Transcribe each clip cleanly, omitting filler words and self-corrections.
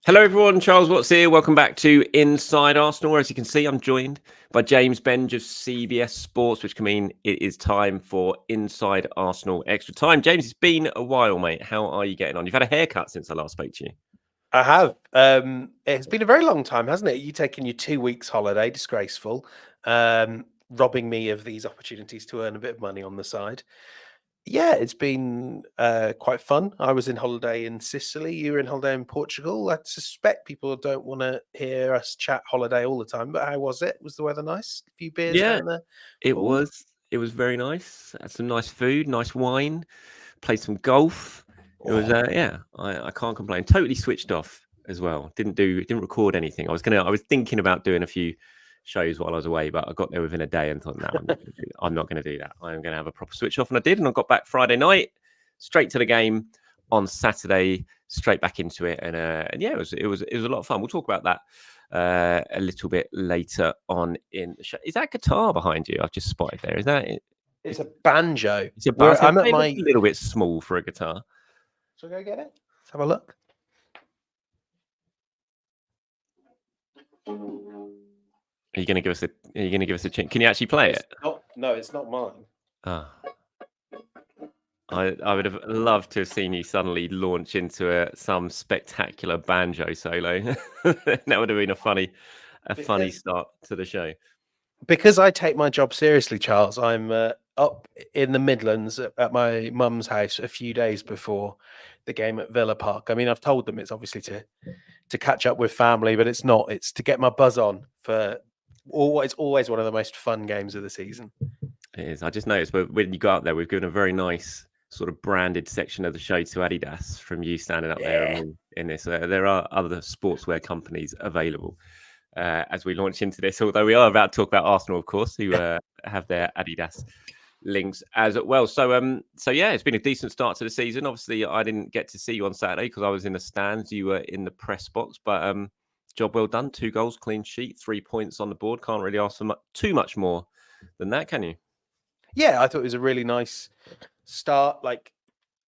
Hello, everyone. Charles Watts here. Welcome back to Inside Arsenal. As you can see, I'm joined by James Benge of CBS Sports, which can mean it is time for Inside Arsenal Extra Time. James, it's been a while, mate. How are you getting on? You've had a haircut since I last spoke to you. I have. It's been a very long time, hasn't it? You taking your 2 weeks holiday, disgraceful, robbing me of these opportunities to earn a bit of money on the side. Yeah, it's been quite fun. I was in holiday in Sicily. You were in holiday in Portugal. I suspect people don't want to hear us chat holiday all the time, but how was it? Was the weather nice? A few beers Yeah, down the it pool? was. It was very nice. Had some nice food, nice wine. Played some golf. It was, Oh, I can't complain. Totally switched off as well. Didn't record anything. I was thinking about doing a few shows while I was away, but I got there within a day and thought, no, I'm not going to do that. I'm going to have a proper switch off, and I did. And I got back Friday night, straight to the game on Saturday, straight back into it, and yeah, it was a lot of fun. We'll talk about that a little bit later on in the show. Is that guitar behind you? I've just spotted there. Is that it? it's a banjo. It's a bass. I'm at It looks my. a little bit small for a guitar. Shall I go get it? Let's have a look. Are you going to give us a? Are you going to give us a chink? Can you actually play it? No, it's not mine. Oh. I would have loved to have seen you suddenly launch into some spectacular banjo solo. That would have been a funny start to the show. Because I take my job seriously, Charles. I'm up in the Midlands at my mum's house a few days before the game at Villa Park. I mean, I've told them it's obviously to catch up with family, but it's not. It's to get my buzz on for it's always one of the most fun games of the season. It is. I just noticed, but when you go up there, we've given a very nice sort of branded section of the show to Adidas from you standing up there and in this. There are other sportswear companies available as we launch into this, although we are about to talk about Arsenal, of course, who have their Adidas links as well. So yeah, it's been a decent start to the season. Obviously, I didn't get to see you on Saturday because I was in the stands. You were in the press box, but job well done. 2 goals, clean sheet, 3 points on the board. Can't really ask for too much more than that, can you? Yeah, I thought it was a really nice start. Like,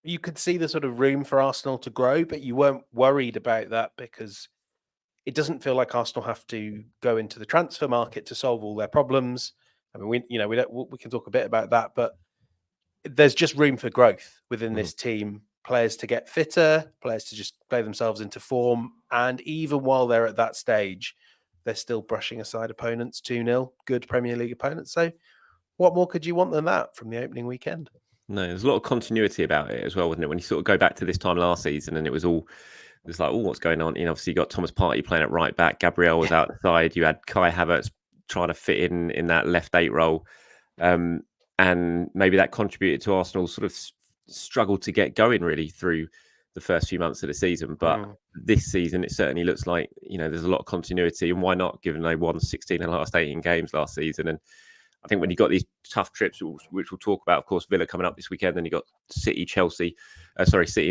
you could see the sort of room for Arsenal to grow, but you weren't worried about that because it doesn't feel like Arsenal have to go into the transfer market to solve all their problems. I mean, we can talk a bit about that, but there's just room for growth within this team. Players to get fitter, players to just play themselves into form, and even while they're at that stage, they're still brushing aside opponents 2-0, good Premier League opponents. So, what more could you want than that from the opening weekend? No, there's a lot of continuity about it as well, wasn't it? When you sort of go back to this time last season, and it was like, oh, what's going on? You know, obviously you got Thomas Partey playing at right back, Gabriel was outside, you had Kai Havertz trying to fit in that left 8 role, and maybe that contributed to Arsenal's sort of struggle to get going really through the first few months of the season. But this season, it certainly looks like, you know, there's a lot of continuity, and why not? Given they won 16 in the last 18 games last season, and I think when you got these tough trips, which we'll talk about, of course, Villa coming up this weekend, then you got City, City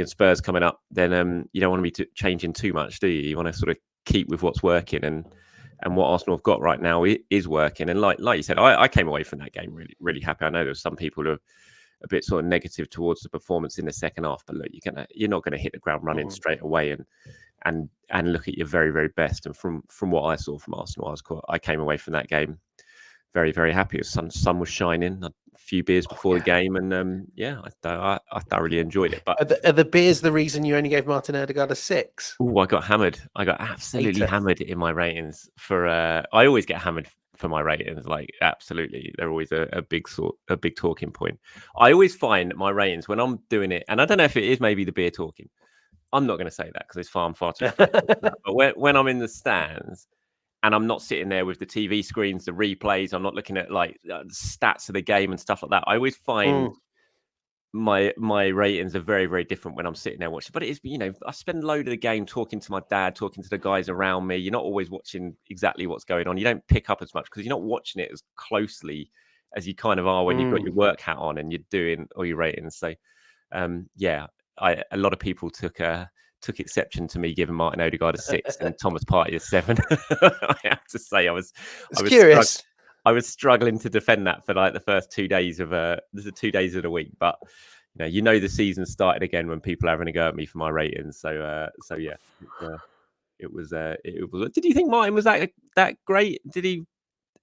and Spurs coming up. Then you don't want to be changing too much, do you? You want to sort of keep with what's working, and what Arsenal have got right now is working. And like you said, I came away from that game really, really happy. I know there were some people who are a bit sort of negative towards the performance in the second half, but look, you're not going to hit the ground running straight away and look at your very, very best. And from what I saw from Arsenal, I came away from that game very, very happy. The sun was shining. A few beers before the game, and yeah, I thoroughly enjoyed it. But are the beers the reason you only gave Martin Odegaard a 6? oh, I got hammered. I got absolutely hammered in my ratings for. I always get hammered for my ratings. Like absolutely, they're always a big talking point. I always find my ratings when I'm doing it, and I don't know if it is maybe the beer talking. I'm not going to say that because it's far too. But when I'm in the stands, and I'm not sitting there with the TV screens, the replays. I'm not looking at like stats of the game and stuff like that. I always find my ratings are very, very different when I'm sitting there watching. But it is, you know, I spend a load of the game talking to my dad, talking to the guys around me. You're not always watching exactly what's going on. You don't pick up as much because you're not watching it as closely as you kind of are when you've got your work hat on and you're doing all your ratings. So, yeah, a lot of people took exception to me giving Martin Odegaard a 6 and Thomas Partey a 7. I have to say, I was curious. I was struggling to defend that for like the first 2 days of the 2 days of the week. But the season started again when people are having a go at me for my ratings. So yeah. it was. It was. Did you think Martin was that great? Did he?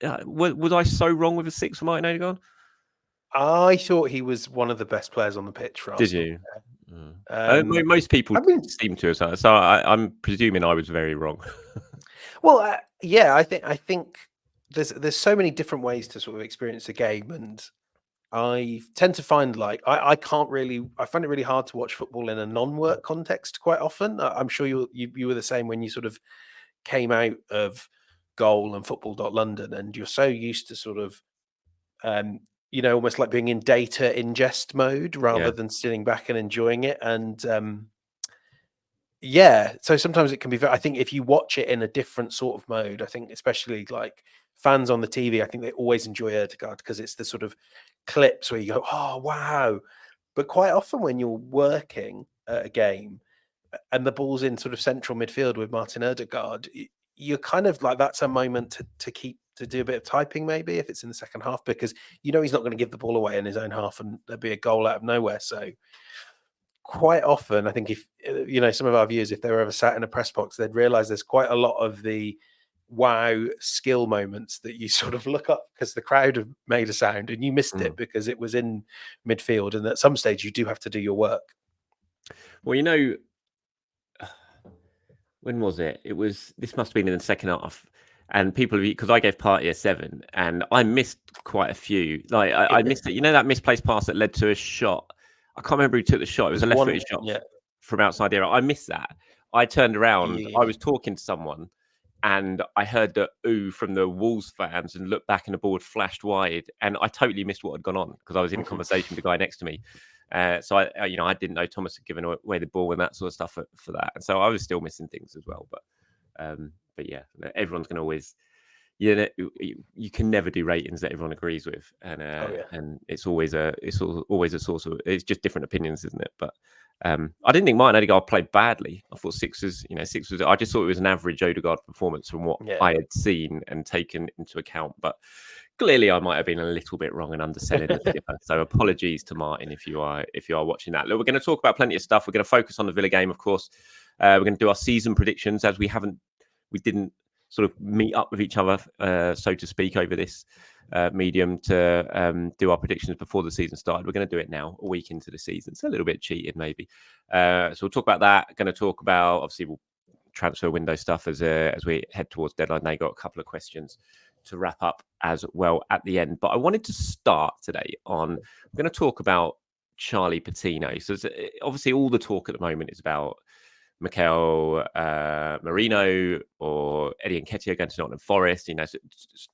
Was I so wrong with a 6 for Martin Odegaard? I thought he was one of the best players on the pitch for Did Arsenal. you? Most people I mean, seem to have. So I'm presuming I was very wrong. well, yeah, I think there's so many different ways to sort of experience a game, and I tend to find like I can't really I find it really hard to watch football in a non-work context quite often. I'm sure you were the same when you sort of came out of Goal and Football.London, and you're so used to sort of almost like being in data ingest mode rather Yeah. than sitting back and enjoying it. And yeah, so sometimes it can be I think if you watch it in a different sort of mode, I think especially like fans on the TV, I think they always enjoy Erdegaard because it's the sort of clips where you go, oh wow. But quite often when you're working at a game and the ball's in sort of central midfield with Martin Erdegaard, you're kind of like that's a moment to do a bit of typing maybe if it's in the second half, because he's not going to give the ball away in his own half and there'll be a goal out of nowhere. So quite often, I think if some of our viewers, if they were ever sat in a press box, they'd realize there's quite a lot of the wow skill moments that you sort of look up because the crowd have made a sound and you missed it because it was in midfield, and at some stage you do have to do your work. Well, when was it? This must have been in the second half. And people, because I gave Partey a 7, and I missed quite a few. Like I missed it. That misplaced pass that led to a shot. I can't remember who took the shot. It was a left-footed shot from outside the area. I missed that. I turned around. Yeah. I was talking to someone, and I heard the ooh from the Wolves fans, and looked back, and the ball had flashed wide, and I totally missed what had gone on because I was in a conversation with the guy next to me. So I didn't know Thomas had given away the ball and that sort of stuff for that, and so I was still missing things as well. But yeah, everyone's going to always, you can never do ratings that everyone agrees with, and and it's always a source of, it's just different opinions, isn't it? But I didn't think Martin Odegaard played badly. I thought 6 was. I just thought it was an average Odegaard performance from what I had seen and taken into account. But clearly, I might have been a little bit wrong and underselling the skipper. So apologies to Martin if you are watching that. Look, we're going to talk about plenty of stuff. We're going to focus on the Villa game, of course. We're going to do our season predictions as we didn't sort of meet up with each other, so to speak, over this medium to do our predictions before the season started. We're going to do it now, a week into the season. It's a little bit cheated, maybe. So we'll talk about that. Going to talk about, obviously, transfer window stuff as we head towards deadline. They got a couple of questions to wrap up as well at the end. But I wanted to start today we're going to talk about Charlie Patino. So obviously all the talk at the moment is about Mikel Merino or Eddie Nketiah going to Nottingham Forest.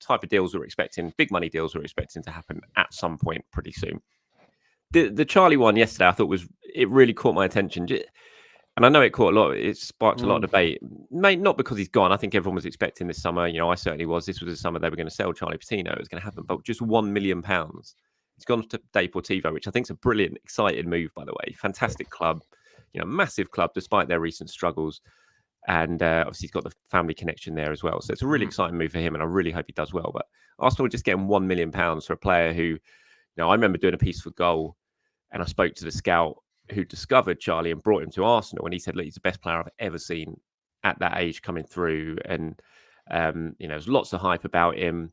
Type of deals we're expecting, big money deals we're expecting to happen at some point pretty soon. The Charlie one yesterday, I thought it really caught my attention. And I know it caught it sparked a lot of debate. Not because he's gone. I think everyone was expecting this summer. I certainly was. This was the summer they were going to sell Charlie Patino. It was going to happen, but just £1 million. He's gone to Deportivo, which I think is a brilliant, exciting move, by the way. Fantastic club, massive club despite their recent struggles. And obviously he's got the family connection there as well. So it's a really exciting move for him, and I really hope he does well. But Arsenal are just getting £1 million for a player who, I remember doing a piece for Goal, and I spoke to the scout who discovered Charlie and brought him to Arsenal, and he said, look, he's the best player I've ever seen at that age coming through. And there's lots of hype about him.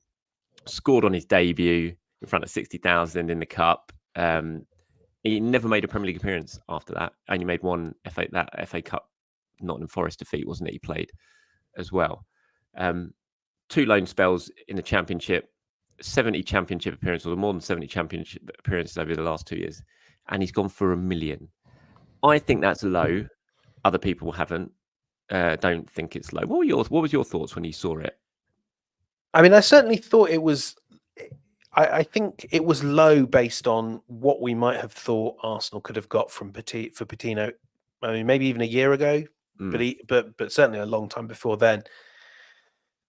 Scored on his debut in front of 60,000 in the cup. He never made a Premier League appearance after that. Only made one FA Cup Nottingham Forest defeat, wasn't it? He played as well. 2 loan spells in the Championship, 70 Championship appearances, or more than 70 Championship appearances over the last 2 years. And he's gone for £1 million. I think that's low. Other people don't think it's low. What was your thoughts when you saw it? I mean, I certainly thought it was. I think it was low based on what we might have thought Arsenal could have got from Patino. I mean, maybe even a year ago, but certainly a long time before then.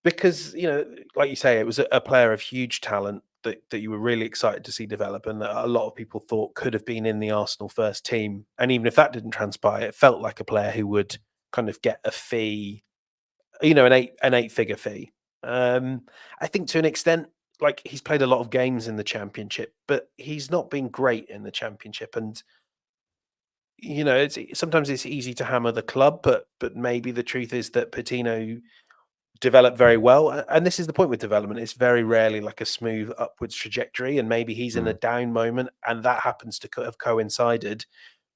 Because like you say, it was a player of huge talent that you were really excited to see develop, and that a lot of people thought could have been in the Arsenal first team. And even if that didn't transpire, it felt like a player who would kind of get a fee, an 8-figure fee. I think to an extent, like he's played a lot of games in the Championship, but he's not been great in the Championship. And you know, sometimes it's easy to hammer the club, but maybe the truth is that Patino developed very well. And this is the point with development. It's very rarely like a smooth upwards trajectory. And maybe he's in a down moment, and that happens to have coincided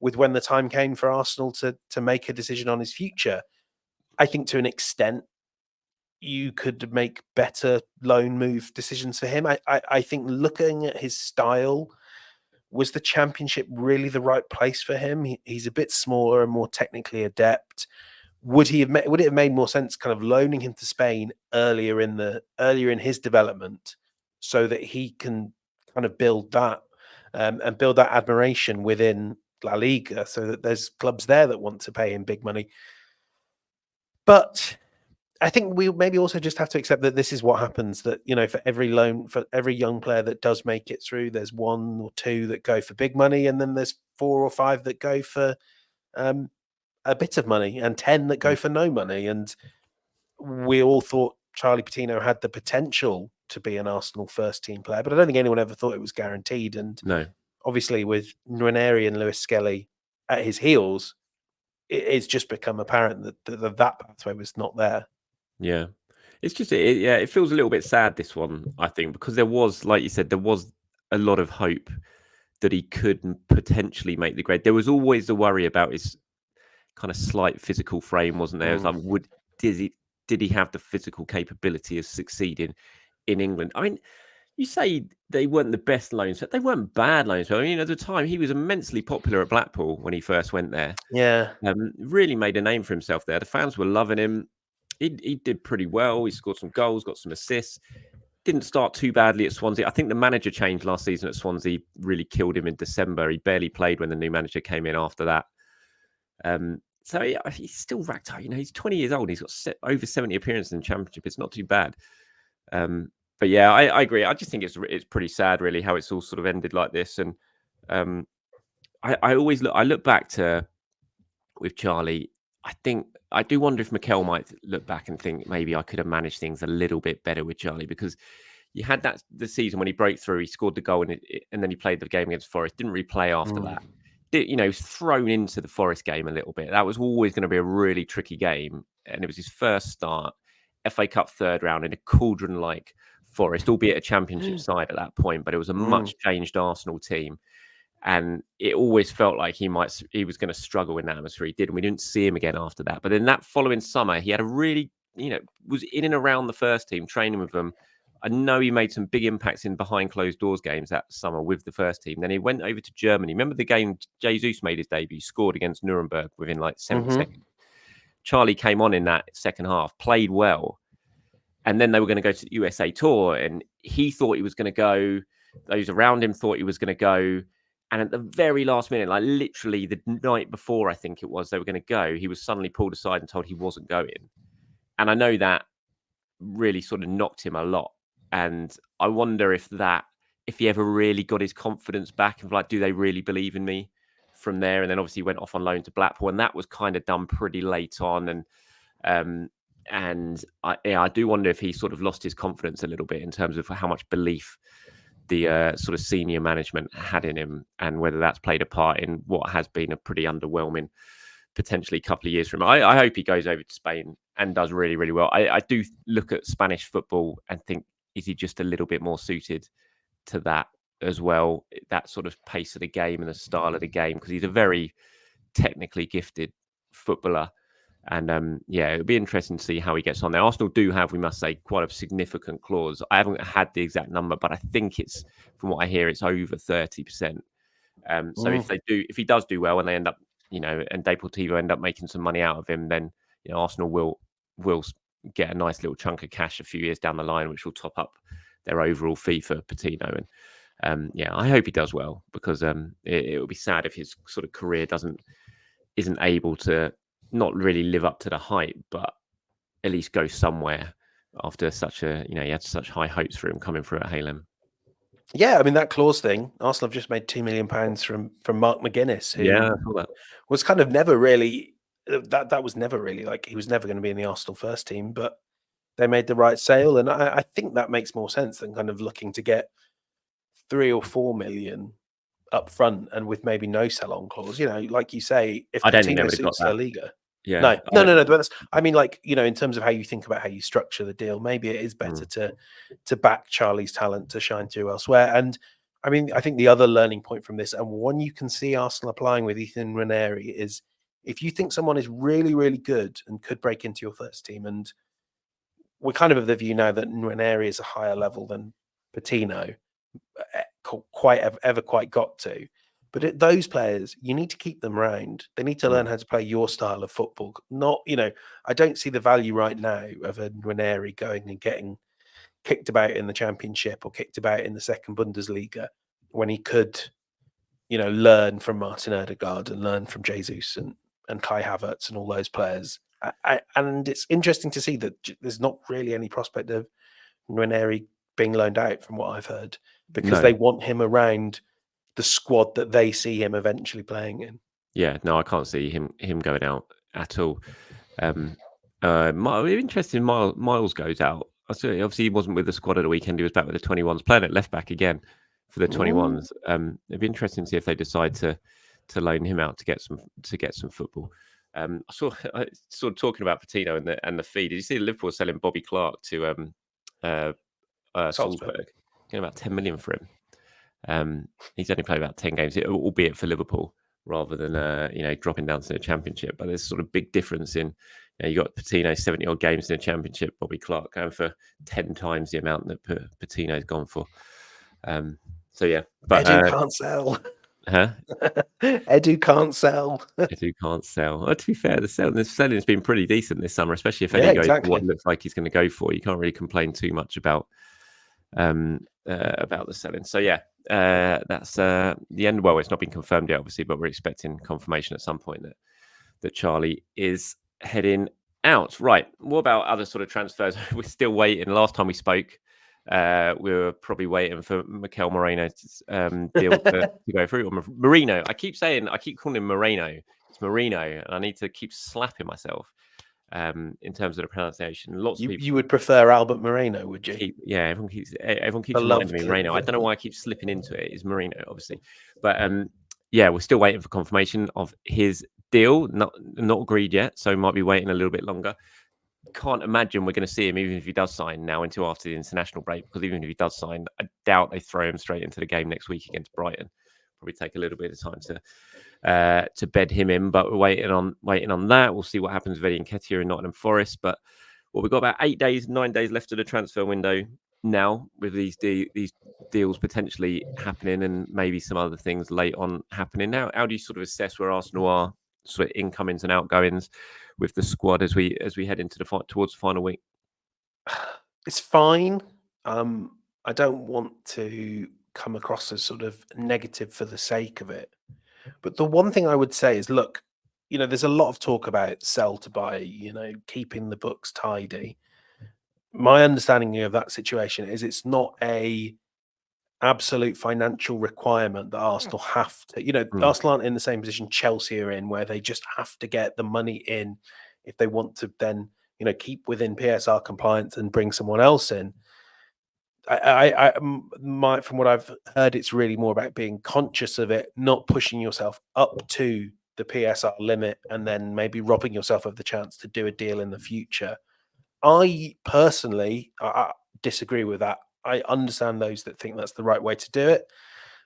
with when the time came for Arsenal to make a decision on his future. I think to an extent, you could make better loan move decisions for him. I think looking at his style, was the Championship really the right place for him? He's a bit smaller and more technically adept. Would it have made more sense kind of loaning him to Spain earlier in his development, so that he can kind of build that and build that admiration within La Liga, so that there's clubs there that want to pay him big money? But I think we maybe also just have to accept that this is what happens. That, you know, for every young player that does make it through, there's one or two that go for big money, and then there's 4 or 5 that go for a bit of money, and 10 that go for no money. And we all thought Charlie Patino had the potential to be an Arsenal first team player, but I don't think anyone ever thought it was guaranteed. And No. obviously, with Ranieri and Lewis Skelly at his heels, it's just become apparent that pathway was not there. Yeah. It's just, yeah, it feels a little bit sad, this one, I think, because there was, like you said, there was a lot of hope that he could potentially make the grade. There was always the worry about his kind of slight physical frame, wasn't there? It was like, did he have the physical capability of succeeding in England? I mean, you say they weren't the best loans, but they weren't bad loans. I mean, at the time, he was immensely popular at Blackpool when he first went there. Yeah. Really made a name for himself there. The fans were loving him. He did pretty well. He scored some goals, got some assists. Didn't start too badly at Swansea. I think the manager change last season at Swansea really killed him in December. He barely played when the new manager came in after that. So he's still racked up. You know, he's 20 years old. He's got over 70 appearances in the Championship. It's not too bad. But yeah, I agree. I just think it's pretty sad, really, how it's all sort of ended like this. And I always look back to with Charlie. I do wonder if Mikel might look back and think maybe I could have managed things a little bit better with Charlie, because you had the season when he broke through, he scored the goal, and then he played the game against Forest. Didn't really play after that. You know, he was thrown into the Forest game a little bit. That was always going to be a really tricky game, and it was his first start, FA Cup third round in a cauldron-like Forest, albeit a Championship side at that point, but it was a much changed Arsenal team. And it always felt like he was going to struggle in that atmosphere. He did, and we didn't see him again after that. But then that following summer, he had a really, was in and around the first team, training with them. I know he made some big impacts in behind closed doors games that summer with the first team. Then he went over to Germany. Remember the game Jesus made his debut, scored against Nuremberg within like 70 seconds. Charlie came on in that second half, played well. And then they were going to go to the USA tour, and he thought he was going to go. Those around him thought he was going to go. And at the very last minute, like literally the night before, I think it was, they were going to go, he was suddenly pulled aside and told he wasn't going. And I know that really sort of knocked him a lot. And I wonder if he ever really got his confidence back and like, do they really believe in me from there? And then obviously he went off on loan to Blackpool, and that was kind of done pretty late on. And I do wonder if he sort of lost his confidence a little bit in terms of how much belief the sort of senior management had in him, and whether that's played a part in what has been a pretty underwhelming potentially couple of years from him. I hope he goes over to Spain and does really, really well. I do look at Spanish football and think, is he just a little bit more suited to that as well, that sort of pace of the game and the style of the game, because he's a very technically gifted footballer. And yeah, it'll be interesting to see how he gets on there. Arsenal do have, we must say, quite a significant clause. I haven't had the exact number, but I think it's, from what I hear, it's over 30%. So if he does do well, and they end up, and Deportivo end up making some money out of him, then Arsenal will get a nice little chunk of cash a few years down the line, which will top up their overall fee for Patino. And yeah, I hope he does well, because it will be sad if his sort of career isn't able to not really live up to the hype, but at least go somewhere after such he had such high hopes for him coming through at Halem. Yeah, I mean, that clause thing, Arsenal have just made £2 million from Mark McGuinness, who was kind of never really, that was never really, like, he was never going to be in the Arsenal first team, but they made the right sale. And I think that makes more sense than kind of looking to get 3 or 4 million up front and with maybe no sell-on clause. You know, like you say, if I don't think they Patino would have got suits La that. Liga. Yeah. No. But I mean, like, you know, in terms of how you think about how you structure the deal, maybe it is better to back Charlie's talent to shine through elsewhere. And I mean, I think the other learning point from this, and one you can see Arsenal applying with Ethan Ranieri, is if you think someone is really, really good and could break into your first team, and we're kind of the view now that Ranieri is a higher level than Patino ever quite got to. But those players, you need to keep them round. They need to learn how to play your style of football. Not, you know, I don't see the value right now of a Ranieri going and getting kicked about in the Championship or kicked about in the second Bundesliga when he could, you know, learn from Martin Odegaard and learn from Jesus and Kai Havertz and all those players. And it's interesting to see that there's not really any prospect of Ranieri being loaned out from what I've heard, because they want him around the squad that they see him eventually playing in. Yeah, no, I can't see him going out at all. Interesting. Miles goes out. Obviously, he wasn't with the squad at the weekend. He was back with the 21s, playing at left back again for the 21s. It'd be interesting to see if they decide to loan him out to get some football. I saw talking about Patino and the fee. Did you see Liverpool selling Bobby Clark to Salzburg? Getting about 10 million for him. He's only played about 10 games, albeit for Liverpool, rather than dropping down to the Championship. But there's sort of big difference in, you got Patino 70 odd games in the Championship, Bobby Clark going for 10 times the amount that Patino's gone for. So yeah, but Edu can't sell. Huh? Edu can't sell. Edu can't sell. To be fair, the selling has been pretty decent this summer, especially if Edu goes for what looks like he's going to go for. You can't really complain too much about the selling. So yeah, that's the end. Well, it's not been confirmed yet, obviously, but we're expecting confirmation at some point that Charlie is heading out. Right. What about other sort of transfers? We're still waiting. Last time we spoke, we were probably waiting for Mikel Merino's deal to go through. Or Merino. I keep calling him Moreno. It's Merino, and I need to keep slapping myself in terms of the pronunciation. Lots of people. You would prefer Albert Moreno, would you? Everyone keeps reminding me Merino. I don't know why I keep slipping into it. It's Merino, obviously, but yeah, we're still waiting for confirmation of his deal. Not agreed yet, so might be waiting a little bit longer. Can't imagine we're going to see him, even if he does sign now, until after the international break. Because even if he does sign, I doubt they throw him straight into the game next week against Brighton. Probably take a little bit of time to bed him in. But we're waiting on that. We'll see what happens with Eddie Nketiah in Nottingham Forest. But we've got about 9 days left of the transfer window now, with these deals potentially happening and maybe some other things late on happening. Now, how do you sort of assess where Arsenal are, sort of incomings and outgoings with the squad as we head into towards the final week? It's fine. I don't want to come across as sort of negative for the sake of it. But the one thing I would say is, look, you know, there's a lot of talk about sell to buy, you know, keeping the books tidy. My understanding of that situation is it's not a absolute financial requirement that Arsenal have to, you know, Arsenal aren't in the same position Chelsea are in, where they just have to get the money in if they want to then, you know, keep within PSR compliance and bring someone else in. From what I've heard, it's really more about being conscious of it, not pushing yourself up to the PSR limit and then maybe robbing yourself of the chance to do a deal in the future. I personally I disagree with that. I understand those that think that's the right way to do it.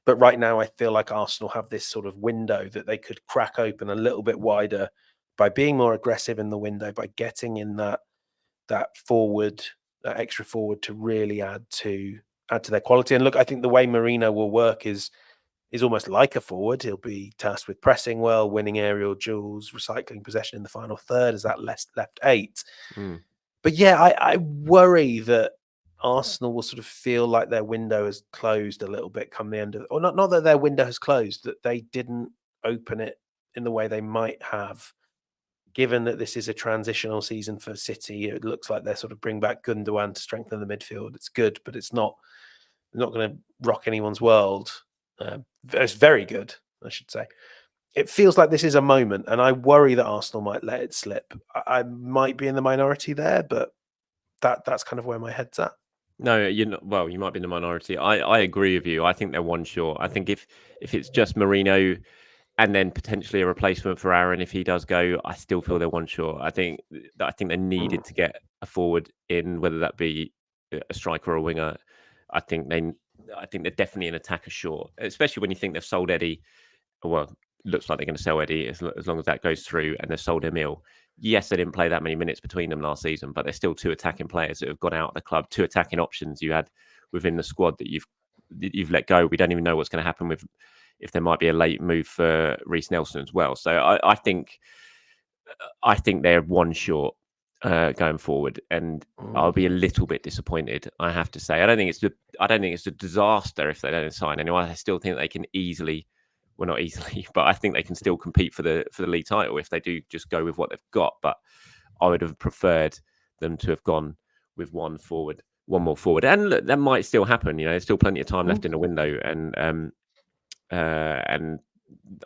But right now, I feel like Arsenal have this sort of window that they could crack open a little bit wider by being more aggressive in the window, by getting in that forward, that extra forward to really add to their quality. And look, I think the way Merino will work is almost like a forward. He'll be tasked with pressing well, winning aerial duels, recycling possession in the final third as that left 8. But yeah, I worry that Arsenal will sort of feel like their window has closed a little bit come the end of, or not that their window has closed, that they didn't open it in the way they might have. Given that this is a transitional season for City, it looks like they're sort of bring back Gundogan to strengthen the midfield. It's good, but it's not going to rock anyone's world. It's very good, I should say. It feels like this is a moment, and I worry that Arsenal might let it slip. I might be in the minority there, but that's kind of where my head's at. No, you're not. Well, you might be in the minority. I agree with you. I think they're one short. I think if it's just Merino and then potentially a replacement for Aaron if he does go, I still feel they're one short. I think they needed to get a forward in, whether that be a striker or a winger. I think they I think they're definitely an attacker short, especially when you think they've sold Eddie. Well, looks like they're going to sell Eddie as long as that goes through, and they've sold Emil. Yes, they didn't play that many minutes between them last season, but they're still two attacking players that have gone out of the club, two attacking options you had within the squad that you've let go. We don't even know what's going to happen with if there might be a late move for Reece Nelson as well. So I think they're one short going forward, and I'll be a little bit disappointed. I have to say, I don't think it's a disaster if they don't sign anyone. I still think they can easily, well, not easily, but I think they can still compete for the league title if they do just go with what they've got. But I would have preferred them to have gone with one more forward, and look, that might still happen. There's still plenty of time left in the window, and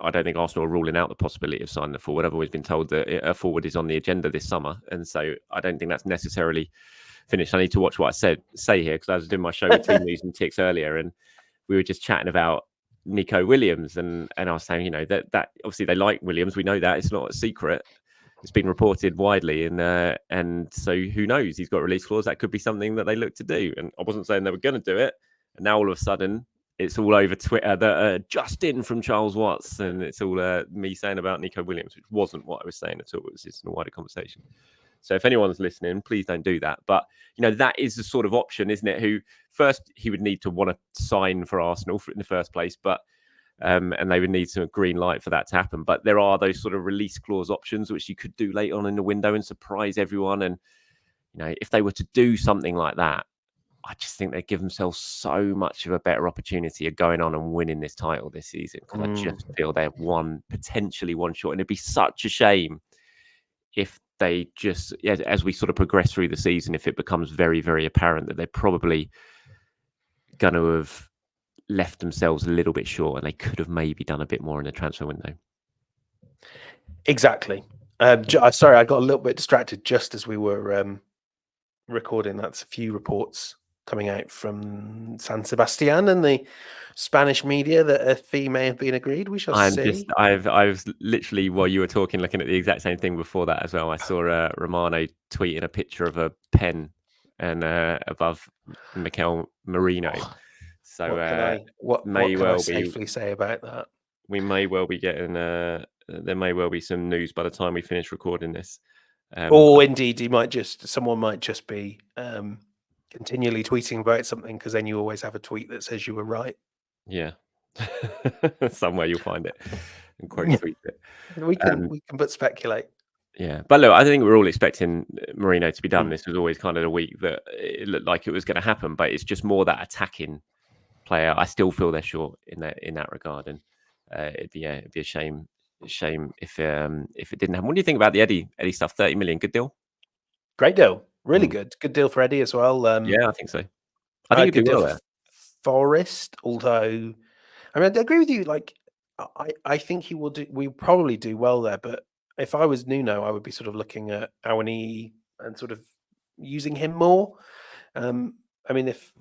I don't think Arsenal are ruling out the possibility of signing a forward. I've always been told that a forward is on the agenda this summer, and so I don't think that's necessarily finished. I need to watch what I say here because I was doing my show with Team News and Ticks earlier, and we were just chatting about Nico Williams, and I was saying, that obviously they like Williams. We know that it's not a secret. It's been reported widely, and so who knows? He's got a release clause. That could be something that they look to do. And I wasn't saying they were going to do it, and now all of a sudden it's all over Twitter that just in from Charles Watts, and it's all me saying about Nico Williams, which wasn't what I was saying at all. It was just a wider conversation. So if anyone's listening, please don't do that. But that is the sort of option, isn't it? Who first he would need to want to sign for Arsenal in the first place, but and they would need some green light for that to happen. But there are those sort of release clause options which you could do late on in the window and surprise everyone. And if they were to do something like that, I just think they give themselves so much of a better opportunity of going on and winning this title this season, because I just feel they're potentially one short. And it'd be such a shame if they just, as we sort of progress through the season, if it becomes very, very apparent that they're probably going to have left themselves a little bit short and they could have maybe done a bit more in the transfer window. Exactly. Sorry, I got a little bit distracted just as we were recording. That's a few reports coming out from San Sebastian and the Spanish media that a fee may have been agreed. We shall see. I was literally, while you were talking, looking at the exact same thing before that as well. I saw Romano tweeting a picture of a pen and above Mikel Merino. So what can I safely say about that? We may well be getting there may well be some news by the time we finish recording this. Or indeed, someone might just be continually tweeting about something, because then you always have a tweet that says you were right. Yeah, somewhere you'll find it and quote tweet it. We can but speculate. Yeah, but look, I think we're all expecting Merino to be done. This was always kind of the week that it looked like it was going to happen, but it's just more that attacking player. I still feel they're short in that regard, and it'd be a shame if it didn't happen. What do you think about the Eddie stuff? 30 million, good deal. Great deal, really good deal for Eddie as well. Yeah, I think so. I think he'd do well there. Forest, although I agree with you. Like, I think he will do. We probably do well there, but if I was Nuno, I would be sort of looking at Awani and sort of using him more. If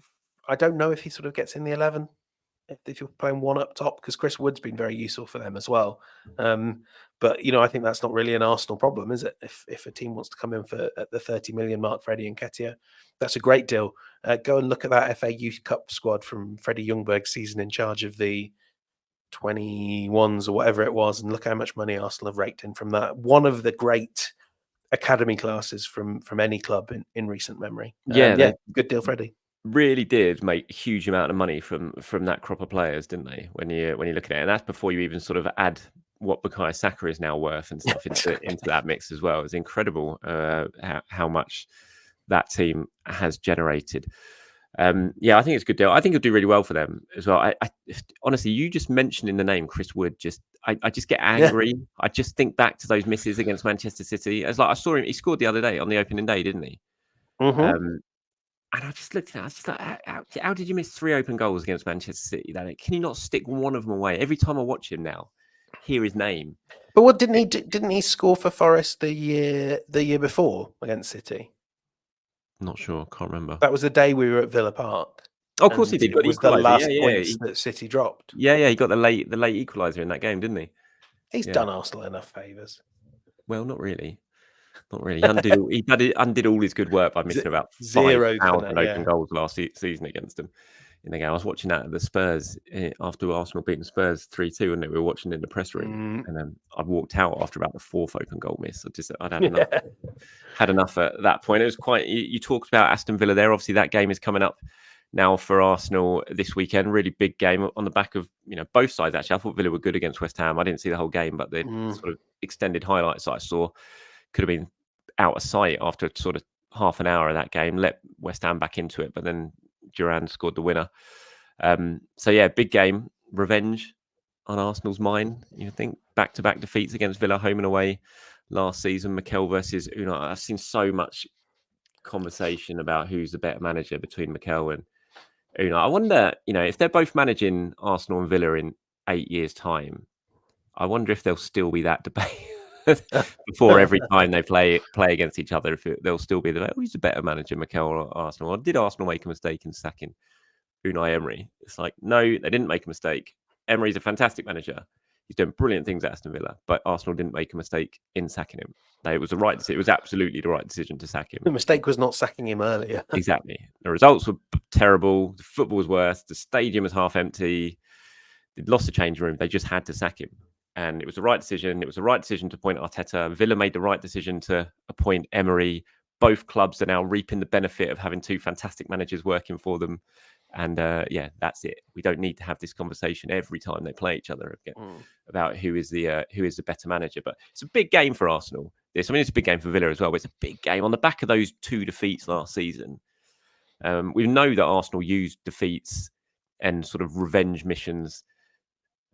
I don't know if he sort of gets in the 11 if you're playing one up top, because Chris Wood's been very useful for them as well. But I think that's not really an Arsenal problem, is it? If a team wants to come in at the 30 million mark for Eddie Nketiah, that's a great deal. Go and look at that FA Youth Cup squad from Freddie Ljungberg's season in charge of the 21s or whatever it was, and look how much money Arsenal have raked in from that. One of the great academy classes from any club in recent memory. Good deal, Freddie. Really did make a huge amount of money from that crop of players, didn't they? When you look at it, and that's before you even sort of add what Bukayo Saka is now worth and stuff into that mix as well. It's incredible how much that team has generated. I think it's a good deal. I think it'll do really well for them as well. I honestly, you just mentioning the name Chris Wood, I just get angry. Yeah. I just think back to those misses against Manchester City. It's like I saw him. He scored the other day on the opening day, didn't he? Mm-hmm. And I just looked at it. I was just like, how did you miss 3 open goals against Manchester City? Can you not stick one of them away? Every time I watch him now, hear his name. But what didn't he score for Forest the year before against City? Not sure. Can't remember. That was the day we were at Villa Park. Oh, of course he did. It Got the was the equaliser. last Yeah. points that City dropped. Yeah. He got the late equaliser in that game, didn't he? He's done Arsenal enough favours. Well, not really. Not really. He undid all his good work by missing about 0 for 5,000 that, open goals last season against them in the game. I was watching that at the Spurs after Arsenal beating Spurs 3-2, and we were watching it in the press room. And then I'd walked out after about the 4th open goal miss. I'd had enough. Had enough at that point. It was quite. You talked about Aston Villa there. Obviously, that game is coming up now for Arsenal this weekend. Really big game on the back of both sides. Actually, I thought Villa were good against West Ham. I didn't see the whole game, but the sort of extended highlights that I saw could have been out of sight after sort of half an hour of that game. Let West Ham back into it, but then Duran scored the winner. So yeah, big game. Revenge on Arsenal's mind. You think back-to-back defeats against Villa, home and away last season. Mikel versus Unai. I've seen so much conversation about who's the better manager between Mikel and Unai. I wonder, if they're both managing Arsenal and Villa in 8 years' time, I wonder if there'll still be that debate before every time they play against each other. If there'll still be the debate, who's the better manager, Mikel or Arsenal? Or did Arsenal make a mistake in sacking Unai Emery? It's like, no, they didn't make a mistake. Emery's a fantastic manager. He's doing brilliant things at Aston Villa, but Arsenal didn't make a mistake in sacking him. It was the right decision. It was absolutely the right decision to sack him. The mistake was not sacking him earlier. Exactly. The results were terrible. The football was worse. The stadium was half empty. They'd lost the changing room. They just had to sack him. And it was the right decision. It was the right decision to appoint Arteta. Villa made the right decision to appoint Emery. Both clubs are now reaping the benefit of having two fantastic managers working for them. And that's it. We don't need to have this conversation every time they play each other again about who is the better manager. But it's a big game for Arsenal. It's a big game for Villa as well. But it's a big game on the back of those 2 defeats last season. We know that Arsenal used defeats and sort of revenge missions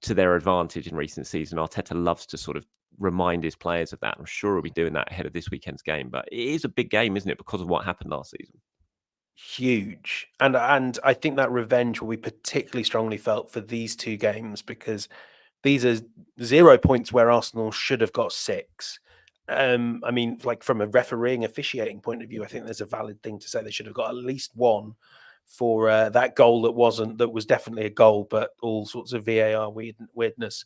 to their advantage in recent season. Arteta loves to sort of remind his players of that. I'm sure he'll be doing that ahead of this weekend's game. But it is a big game, isn't it? Because of what happened last season. Huge. And I think that revenge will be particularly strongly felt for these 2 games, because these are 0 points where Arsenal should have got 6. I mean, like from a refereeing, officiating point of view, I think there's a valid thing to say they should have got at least 1 for that goal that was definitely a goal, but all sorts of VAR weirdness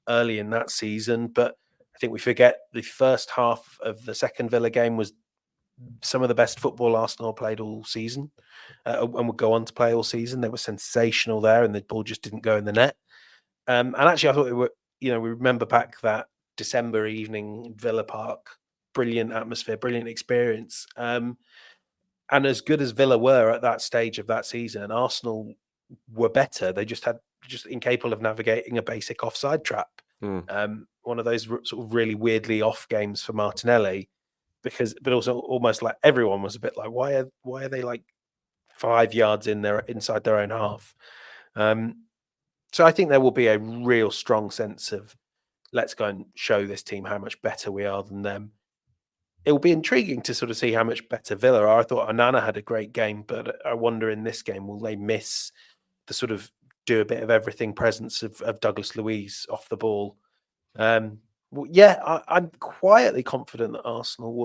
early in that season. But I think we forget the first half of the second Villa game was some of the best football Arsenal played all season, and would go on to play all season. They were sensational there, and the ball just didn't go in the net. And actually, I thought they were. We remember back that December evening in Villa Park, brilliant atmosphere, brilliant experience. And as good as Villa were at that stage of that season, and Arsenal were better, they just incapable of navigating a basic offside trap. One of those sort of really weirdly off games for Martinelli. But also almost like everyone was a bit like, why are they like 5 yards inside their own half? So I think there will be a real strong sense of, let's go and show this team how much better we are than them. It will be intriguing to sort of see how much better Villa are. I thought Onana had a great game, but I wonder in this game, will they miss the sort of do a bit of everything presence of Douglas Luiz off the ball? I'm quietly confident that Arsenal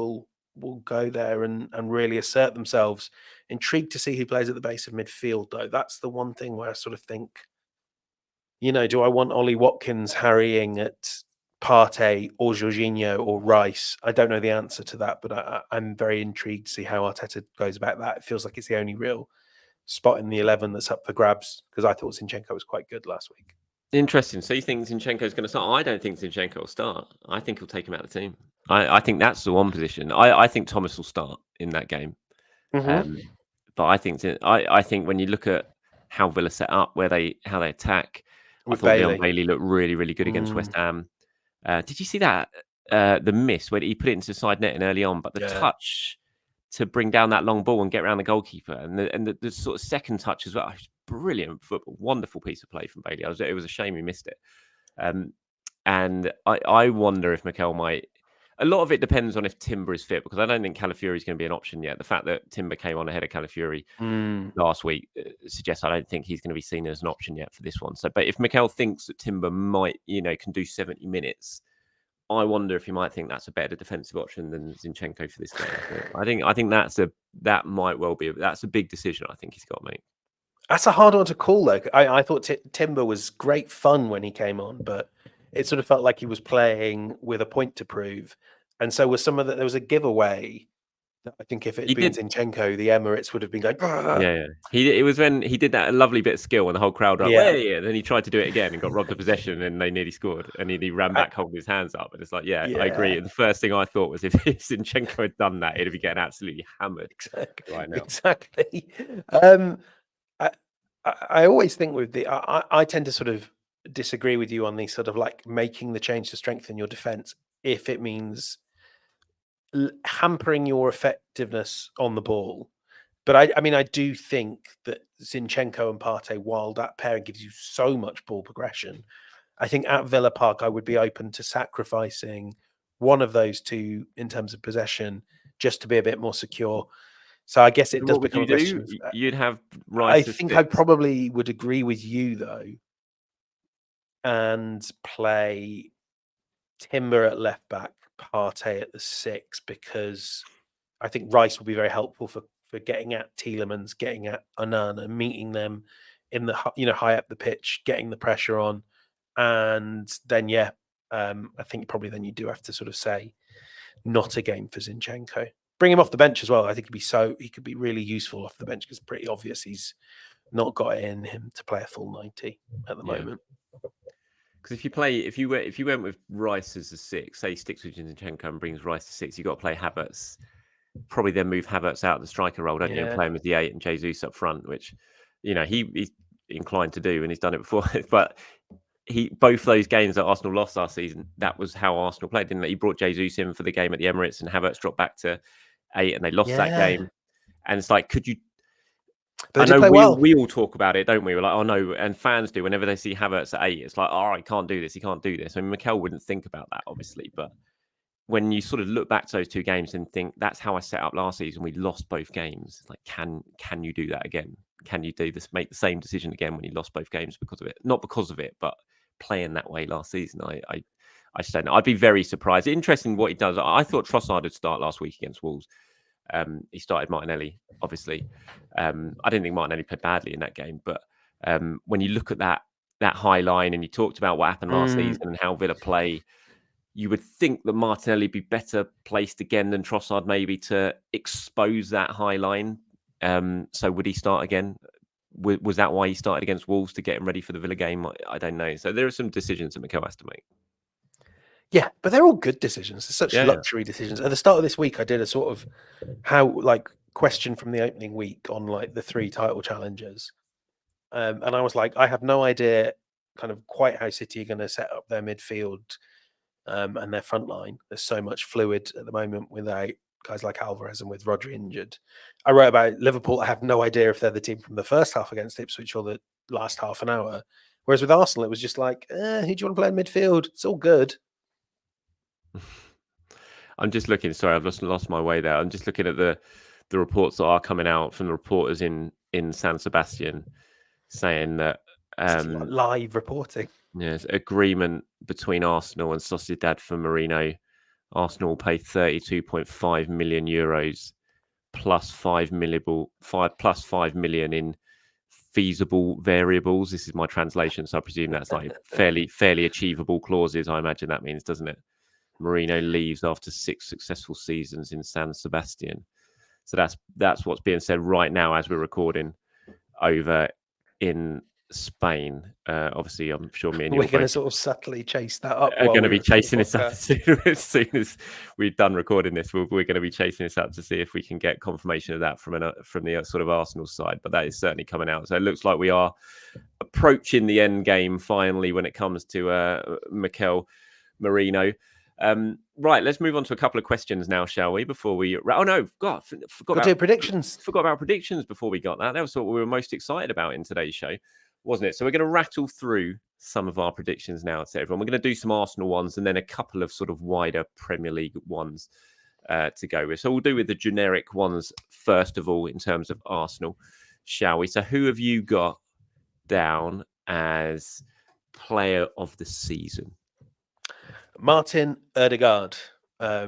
will go there and really assert themselves. Intrigued to see who plays at the base of midfield, though. That's the one thing where I sort of think, do I want Ollie Watkins harrying at Partey or Jorginho or Rice? I don't know the answer to that, but I'm very intrigued to see how Arteta goes about that. It feels like it's the only real spot in the 11 that's up for grabs, because I thought Zinchenko was quite good last week. Interesting. So you think Zinchenko's going to start? I don't think Zinchenko will start. I think he'll take him out of the team. I think that's the one position. I think Thomas will start in that game. But I think when you look at how Villa set up, how they attack, I thought Leon Bailey looked really, really good against West Ham. Did you see that? The miss where he put it into the side netting early on, but the touch to bring down that long ball and get around the goalkeeper, and the sort of second touch as well. Brilliant football, wonderful piece of play from Bailey. It was a shame he missed it. And I wonder if Mikel might. A lot of it depends on if Timber is fit, because I don't think Calafiori is going to be an option yet. The fact that Timber came on ahead of Calafiori last week suggests I don't think he's going to be seen as an option yet for this one. So, but if Mikel thinks that Timber might, can do 70 minutes, I wonder if you might think that's a better defensive option than Zinchenko for this game. But I think that might well be that's a big decision. I think he's got to make. That's a hard one to call, though. I thought Timber was great fun when he came on, but it sort of felt like he was playing with a point to prove. And so was there was a giveaway that I think if it had been Zinchenko, the Emirates would have been going, yeah. It was when he did that lovely bit of skill and the whole crowd were like, yeah. Then he tried to do it again and got robbed of possession and they nearly scored. And he ran back holding his hands up. And it's like, yeah, I agree. And the first thing I thought was if Zinchenko had done that, he'd be getting absolutely hammered right now. Exactly. I always think with I tend to sort of disagree with you on these sort of like making the change to strengthen your defense if it means hampering your effectiveness on the ball. But I mean, I do think that Zinchenko and Partey, while that pairing gives you so much ball progression, I think at Villa Park I would be open to sacrificing one of those two in terms of possession just to be a bit more secure. So I guess it does become a question. You'd have Rice. I think I probably would agree with you though, and play Timber at left back, Partey at the 6, because I think Rice will be very helpful for getting at Tielemans, getting at Onana, meeting them in the high up the pitch, getting the pressure on, and then I think probably then you do have to sort of say not a game for Zinchenko. Bring him off the bench as well. I think he could be really useful off the bench because it's pretty obvious he's not got it in him to play a full 90 at the moment. Because if you went with Rice as a 6, say he sticks with Zinchenko and brings Rice to 6, you got to play Havertz. Probably then move Havertz out of the striker role, don't you? And play him with the 8 and Jesus up front, which he's inclined to do and he's done it before. But both those games that Arsenal lost last season, that was how Arsenal played, didn't they? He brought Jesus in for the game at the Emirates and Havertz dropped back to 8 and they lost that game. And it's like, could you? But I know we all talk about it, don't we? We're like, oh no, and fans do. Whenever they see Havertz at 8, it's like, oh, he can't do this. He can't do this. I mean, Mikel wouldn't think about that, obviously, but when you sort of look back to those two games and think that's how I set up last season, we lost both games. It's like, can you do that again? Can you do this? Make the same decision again when you lost both games because of it? Not because of it, but playing that way last season. I just don't know. I'd be very surprised. Interesting what he does. I thought Trossard would start last week against Wolves. He started Martinelli, obviously. I didn't think Martinelli played badly in that game, but when you look at that high line and you talked about what happened last season and how Villa play, you would think that Martinelli would be better placed again than Trossard maybe to expose that high line. So would he start again? Was that why he started against Wolves, to get him ready for the Villa game? I don't know. So there are some decisions that Mikel has to make. Yeah, but they're all good decisions. They're such luxury decisions. At the start of this week, I did a sort of question from the opening week on the 3 title challengers. And I was like, I have no idea kind of quite how City are going to set up their midfield and their front line. There's so much fluid at the moment without guys like Alvarez and with Rodri injured. I wrote about Liverpool. I have no idea if they're the team from the first half against Ipswich or the last half an hour. Whereas with Arsenal, it was just like, who do you want to play in midfield? It's all good. I'm just looking. Sorry, I've lost my way there. I'm just looking at the reports that are coming out from the reporters in San Sebastian, saying that live reporting. Yes, agreement between Arsenal and Sociedad for Merino. Arsenal will pay 32.5 million euros plus 5 million in feasible variables. This is my translation, so I presume that's like fairly achievable clauses. I imagine that means, doesn't it? Merino leaves after 6 successful seasons in San Sebastian. So that's what's being said right now as we're recording over in Spain. Obviously, I'm sure me and we're going to sort of subtly chase that up. Are going to be chasing this up as soon as we've done recording this. We're going to be chasing this up to see if we can get confirmation of that from the sort of Arsenal side. But that is certainly coming out. So it looks like we are approaching the end game finally when it comes to Mikel Merino. Right, let's move on to a couple of questions now, shall we? Before we... Oh, no, God, forgot about predictions. Forgot about predictions before we got that. That was what we were most excited about in today's show, wasn't it? So we're going to rattle through some of our predictions now to everyone. We're going to do some Arsenal ones and then a couple of sort of wider Premier League ones to go with. So we'll do with the generic ones first of all in terms of Arsenal, shall we? So who have you got down as player of the season? Martin Ødegaard. I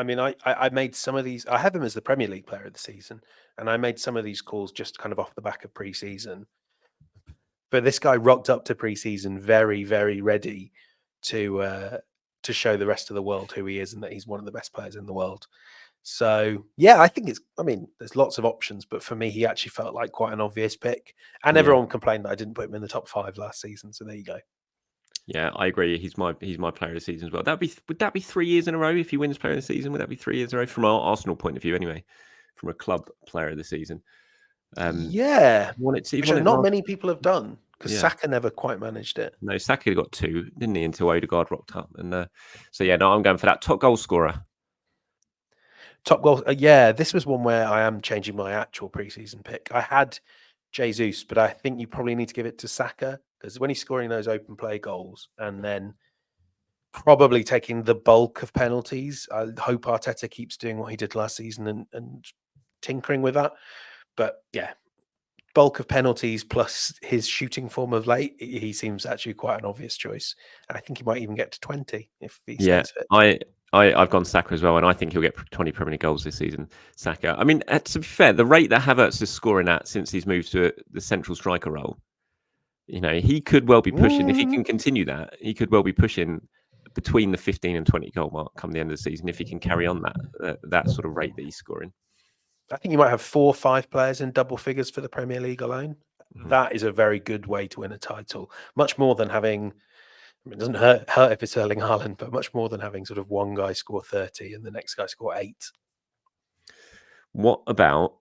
mean, I made some of these. I have him as the Premier League player of the season, and I made some of these calls just kind of off the back of pre-season. But this guy rocked up to pre-season very, very ready to show the rest of the world who he is and that he's one of the best players in the world. So yeah, I think I mean, there's lots of options, but for me, he actually felt like quite an obvious pick. And Yeah. everyone complained that I didn't put him in the top 5 last season. So there you go. Yeah, I agree. He's my player of the season as well. Would that be 3 years in a row if he wins player of the season? Would that be 3 years in a row from our Arsenal point of view anyway? From a club player of the season. Yeah, Won it which not many people have done because Yeah. Saka never quite managed it. No, Saka got 2, didn't he, until Odegaard rocked up. And so yeah, no, I'm going for that top goal scorer. Top goal. Yeah, this was one where I am changing my actual preseason pick. I had Jesus, but I think you probably need to give it to Saka because when he's scoring those open play goals and then probably taking the bulk of penalties, I hope Arteta keeps doing what he did last season and tinkering with that. But yeah, bulk of penalties plus his shooting form of late, he seems actually quite an obvious choice. And I think he might even get to 20 if he stays fit. I've gone Saka as well, and I think he'll get 20 Premier League goals this season. Saka. I mean, to be fair, the rate that Havertz is scoring at since he's moved to the central striker role, he could well be pushing. If he can continue that, he could well be pushing between the 15 and 20 goal mark come the end of the season if he can carry on that sort of rate that he's scoring. I think you might have 4 or 5 players in double figures for the Premier League alone. Mm-hmm. That is a very good way to win a title. Much more than having, it doesn't hurt if it's Erling Haaland, but much more than having sort of one guy score 30 and the next guy score 8. What about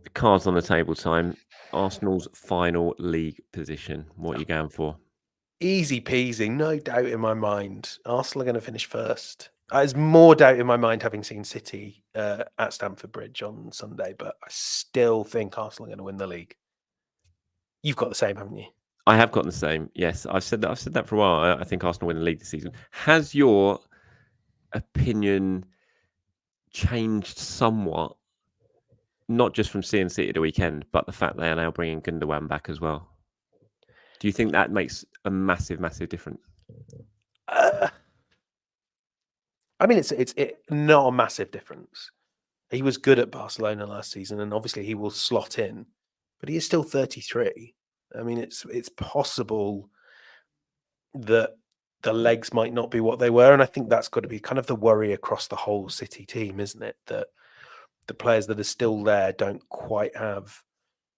the cards on the table time? Arsenal's final league position. What are you going for? Easy peasy, no doubt in my mind. Arsenal are going to finish first. There's more doubt in my mind having seen City at Stamford Bridge on Sunday, but I still think Arsenal are going to win the league. You've got the same, haven't you? I have gotten the same. Yes, I've said that for a while. I think Arsenal win the league this season. Has your opinion changed somewhat? Not just from seeing City the weekend, but the fact they are now bringing Gundogan back as well. Do you think that makes a massive, massive difference? I mean, it's not a massive difference. He was good at Barcelona last season, and obviously he will slot in, but he is still 33. I mean, it's possible that the legs might not be what they were, and I think that's got to be kind of the worry across the whole City team, isn't it? That the players that are still there don't quite have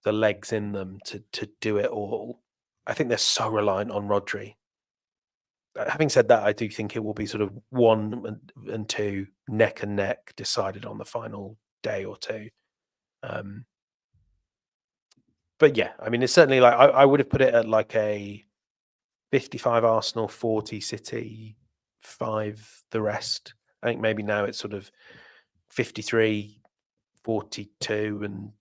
the legs in them to do it all. I think they're so reliant on Rodri. Having said that, I do think it will be sort of 1 and 2 neck and neck decided on the final day or two. But yeah, I mean, it's certainly like I would have put it at like a 55 Arsenal, 40 City, 5 the rest. I think maybe now it's sort of 53, 42, and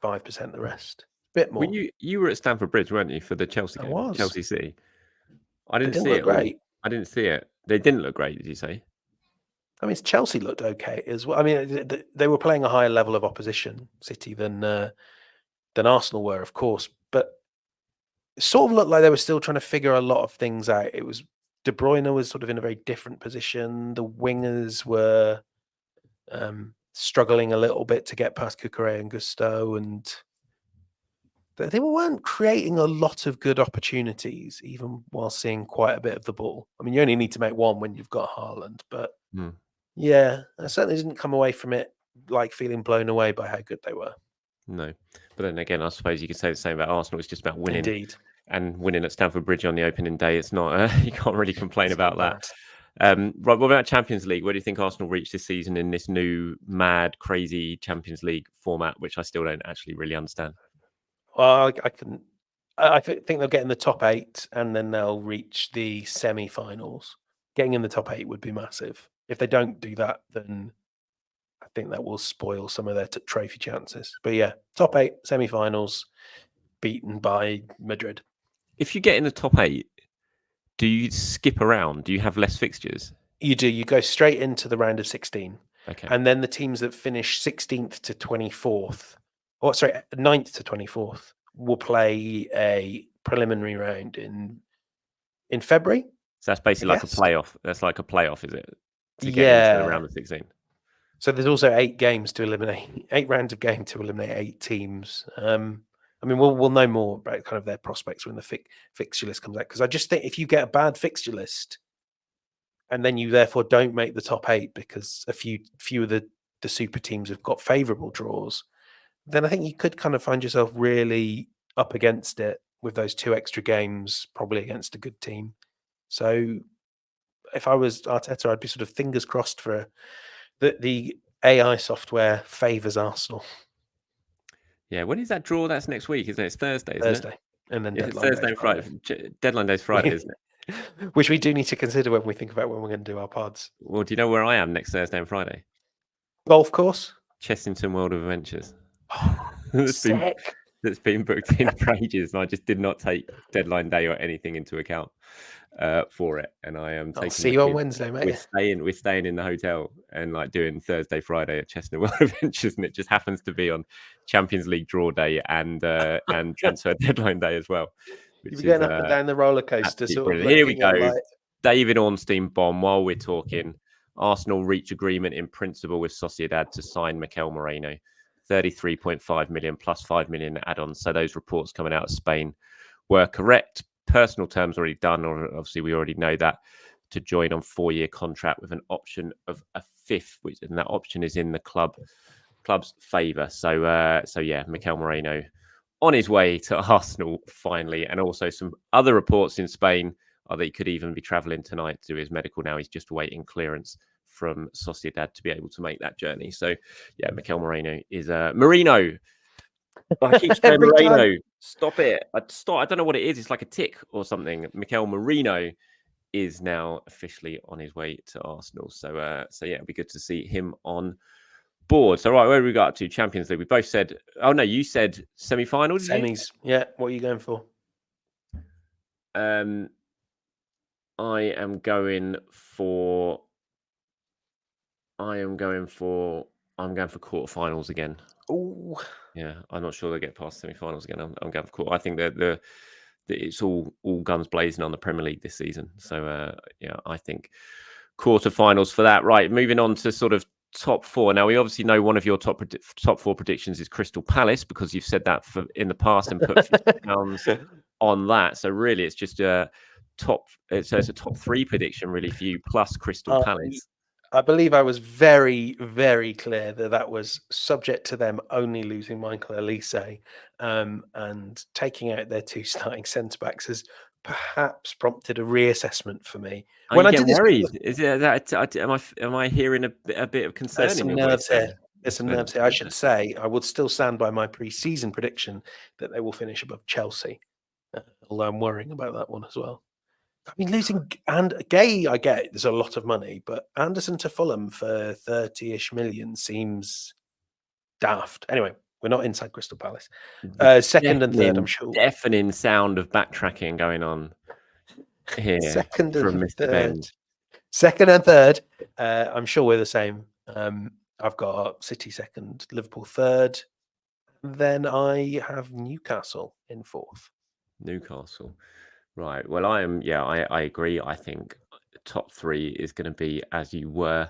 5% the rest. A bit more. Well, you were at Stamford Bridge, weren't you, for the Chelsea game? I was. Chelsea City. I didn't didn't see look it all. great. I didn't see it. They didn't look great, did you say? I mean, Chelsea looked okay as well. I mean, they were playing a higher level of opposition, City, than Arsenal were, of course. But it sort of looked like they were still trying to figure a lot of things out. It was De Bruyne was sort of in a very different position. The wingers were struggling a little bit to get past Cucurella and Gusto, and they weren't creating a lot of good opportunities, even while seeing quite a bit of the ball. I mean, you only need to make one when you've got Haaland, but yeah, I certainly didn't come away from it like feeling blown away by how good they were. No, but then again, I suppose you could say the same about Arsenal. It's just about winning. Indeed. And winning at Stamford Bridge on the opening day. It's not. You can't really complain about that. Bad. Right, what about Champions League? Where do you think Arsenal reached this season in this new, mad, crazy Champions League format, which I still don't actually really understand? Well, I think they'll get in the top 8 and then they'll reach the semi-finals. Getting in the top 8 would be massive. If they don't do that, then I think that will spoil some of their trophy chances. But yeah, top 8, semi-finals, beaten by Madrid. If you get in the top 8, do you skip around? Do you have less fixtures? You do. You go straight into the round of 16. Okay. And then the teams that finish 16th to 24th, or sorry, 9th to 24th, will play a preliminary round in February. So that's basically like a guess. playoff. That's like a playoff, is it? To get into the Yeah. round of 16. So there's also 8 games to eliminate, 8 rounds of game to eliminate 8 teams. I mean, we'll know more about kind of their prospects when the fixture list comes out. Because I just think if you get a bad fixture list, and then you therefore don't make the top 8 because a few of the super teams have got favourable draws, then I think you could kind of find yourself really up against it with those 2 extra games, probably against a good team. So if I was Arteta, I'd be sort of fingers crossed for the AI software favours Arsenal. Yeah, when is that draw? That's next week, isn't it? It's Thursday, isn't it? Thursday, and then If it's deadline day Thursday and Friday. Deadline day's Friday, isn't it? Which we do need to consider when we think about when we're going to do our pods. Well, do you know where I am next Thursday and Friday? Golf course. Chessington World of Adventures. Sick. That's been booked in for ages, and I just did not take deadline day or anything into account for it. And I am taking. I'll see you on Wednesday, mate. We're staying in the hotel and like doing Thursday, Friday at Chestnut World Adventures, and it just happens to be on Champions League draw day and transfer deadline day as well. You'll be going up and down the roller coaster. Sort of Here we go. Like... David Ornstein bomb. While we're talking, Arsenal reach agreement in principle with Sociedad to sign Mikel Merino. 33.5 million plus 5 million add-ons. So those reports coming out of Spain were correct. Personal terms already done, or obviously we already know that, to join on 4-year contract with an option of a 5th, and that option is in the club's favour. So yeah, Mikel Merino on his way to Arsenal finally, and also some other reports in Spain are that he could even be travelling tonight to do his medical. Now he's just awaiting clearance from Sociedad to be able to make that journey. So yeah, Mikel Merino is Merino. I keep saying Merino. Time. Stop it. I don't know what it is. It's like a tick or something. Mikel Merino is now officially on his way to Arsenal. So yeah, it'd be good to see him on board. So right, where we got up to? Champions League. We both said, oh no, you said semi-final, did Semis. You? Yeah. What are you going for? I am going for quarterfinals again. Oh, yeah, I'm not sure they get past semi-finals again. I'm going for quarter. I think that it's all guns blazing on the Premier League this season. So yeah, I think quarterfinals for that. Right, moving on to sort of top 4. Now we obviously know one of your top 4 predictions is Crystal Palace, because you've said that in the past and put £50 on that. So really, it's just a top. So it's a top 3 prediction really for you, plus Crystal Palace. I believe I was very, very clear that was subject to them only losing Michael Elise and taking out their 2 starting centre backs has perhaps prompted a reassessment for me. When I get worried, is it that am I hearing a bit of concern? There's some nerves here. There's some nerves here. I should say I would still stand by my pre-season prediction that they will finish above Chelsea, although I'm worrying about that one as well. I mean, losing Gay, I get there's a lot of money, but Anderson to Fulham for 30-ish million seems daft. Anyway, we're not inside Crystal Palace. Second and third, I'm sure. Deafening sound of backtracking going on here. Second and Mr. third. Ben. Second and third, I'm sure we're the same. I've got City second, Liverpool third. Then I have Newcastle in 4th. Newcastle. Right. Well, I agree. I think top 3 is going to be as you were.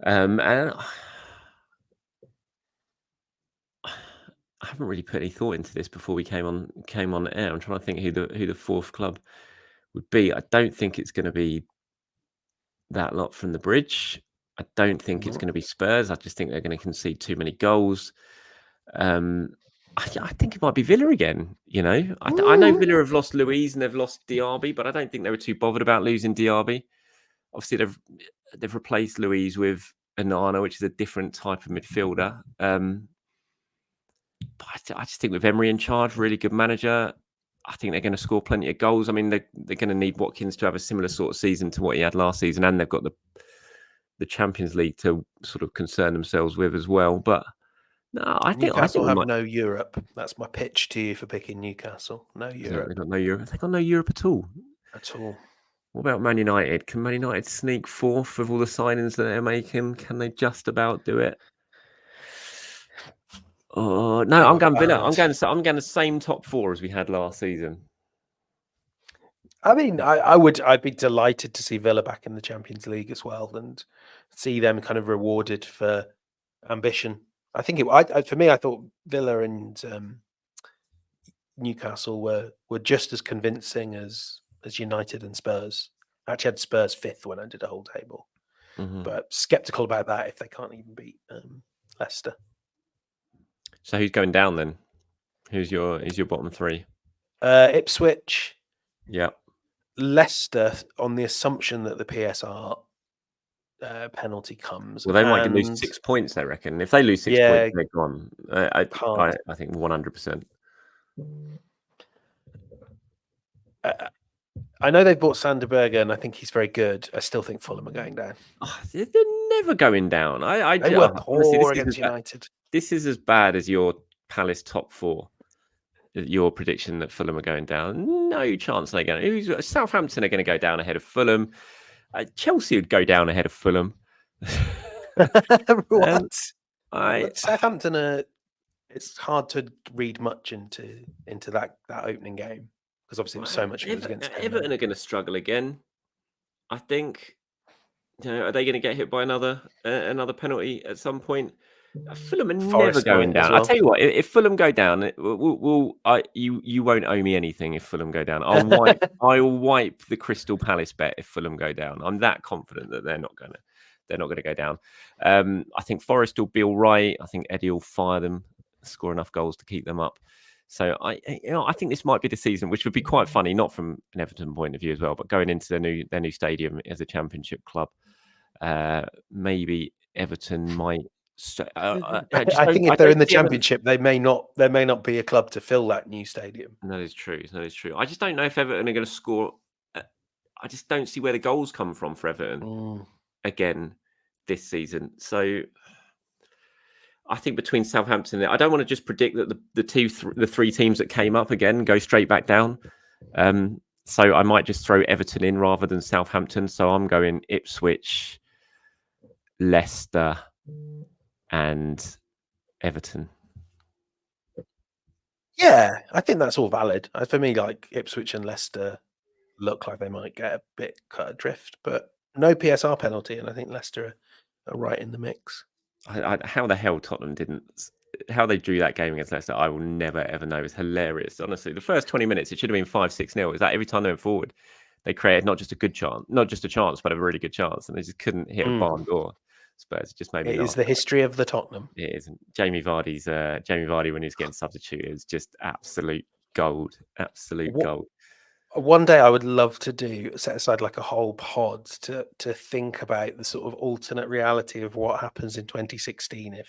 And I haven't really put any thought into this before we came on air. I'm trying to think who the 4th club would be. I don't think it's going to be that lot from the bridge. I don't think it's going to be Spurs. I just think they're going to concede too many goals. I think it might be Villa again. You know, I know Villa have lost Luiz and they've lost Diaby, but I don't think they were too bothered about losing Diaby. Obviously, they've replaced Luiz with Onana, which is a different type of midfielder. But I just think with Emery in charge, really good manager, I think they're going to score plenty of goals. I mean, they're going to need Watkins to have a similar sort of season to what he had last season, and they've got the Champions League to sort of concern themselves with as well. But no, I think Newcastle have no Europe. That's my pitch to you for picking Newcastle. No Europe. They've got no Europe. They've got no Europe at all. At all. What about Man United? Can Man United sneak 4th with all the signings that they're making? Can they just about do it? Oh no, I'm going Villa. I'm going the same top 4 as we had last season. I mean, I'd be delighted to see Villa back in the Champions League as well, and see them kind of rewarded for ambition. I think for me, I thought Villa and Newcastle were just as convincing as United and Spurs. I actually had Spurs 5th when I did a whole table, but skeptical about that if they can't even beat Leicester. So who's going down then? Who's your bottom 3? Ipswich, Yeah. Leicester, on the assumption that the PSR penalty comes. Well, they might lose 6 points, I reckon. If they lose 6 points, they're gone. I think 100%. I know they've bought Sanderberger, and I think he's very good. I still think Fulham are going down. Oh, they're never going down. They were poor against United. This is as bad as your Palace top 4. Your prediction that Fulham are going down. No chance they're going to. Southampton are going to go down ahead of Fulham. Chelsea would go down ahead of Fulham. What? Southampton it's hard to read much into that opening game, because obviously it was so much against Everton are going to struggle again. I think. Are they going to get hit by another penalty at some point? Fulham are never going down. I'll tell you what, if Fulham go down, you won't owe me anything if Fulham go down. I'll wipe the Crystal Palace bet if Fulham go down. I'm that confident that they're not going to go down. I think Forest will be all right. I think Eddie will fire them, score enough goals to keep them up. So I think this might be the season, which would be quite funny, not from an Everton point of view as well, but going into their new stadium as a Championship club. Maybe Everton might. I think if they're in the Championship, they may not be a club to fill that new stadium. That is true. I just don't know if Everton are going to score. I just don't see where the goals come from for Everton again this season. So I think between Southampton, I don't want to just predict that the 3 teams that came up again go straight back down. So I might just throw Everton in rather than Southampton. So I'm going Ipswich, Leicester, and Everton. Yeah, I think that's all valid. For me, like Ipswich and Leicester look like they might get a bit cut adrift, but no PSR penalty, and I think Leicester are right in the mix. How the hell Tottenham how they drew that game against Leicester, I will never ever know. It's hilarious, honestly. The first 20 minutes, it should have been 5-6-0. Is that every time they went forward, they created not just a chance, but a really good chance, and they just couldn't hit a barn door. Spurs, it just made me laugh. It is the history of the Tottenham. It is. Jamie Vardy when he's getting substituted is just absolute gold. Absolute gold. One day I would love to set aside like a whole pod to think about the sort of alternate reality of what happens in 2016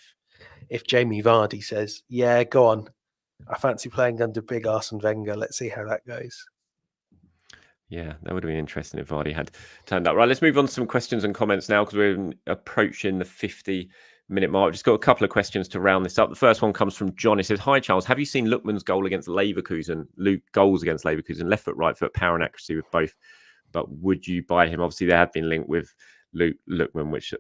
if Jamie Vardy says, "Yeah, go on, I fancy playing under big Arsene Wenger. Let's see how that goes." Yeah, that would have been interesting if Vardy had turned up. Right, let's move on to some questions and comments now because we're approaching the 50-minute mark. I've just got a couple of questions to round this up. The first one comes from John. He says, "Hi, Charles. Have you seen Lookman's goal against Leverkusen? Goals against Leverkusen, left foot, right foot, power and accuracy with both. But would you buy him?" Obviously, they have been linked with Lookman, which,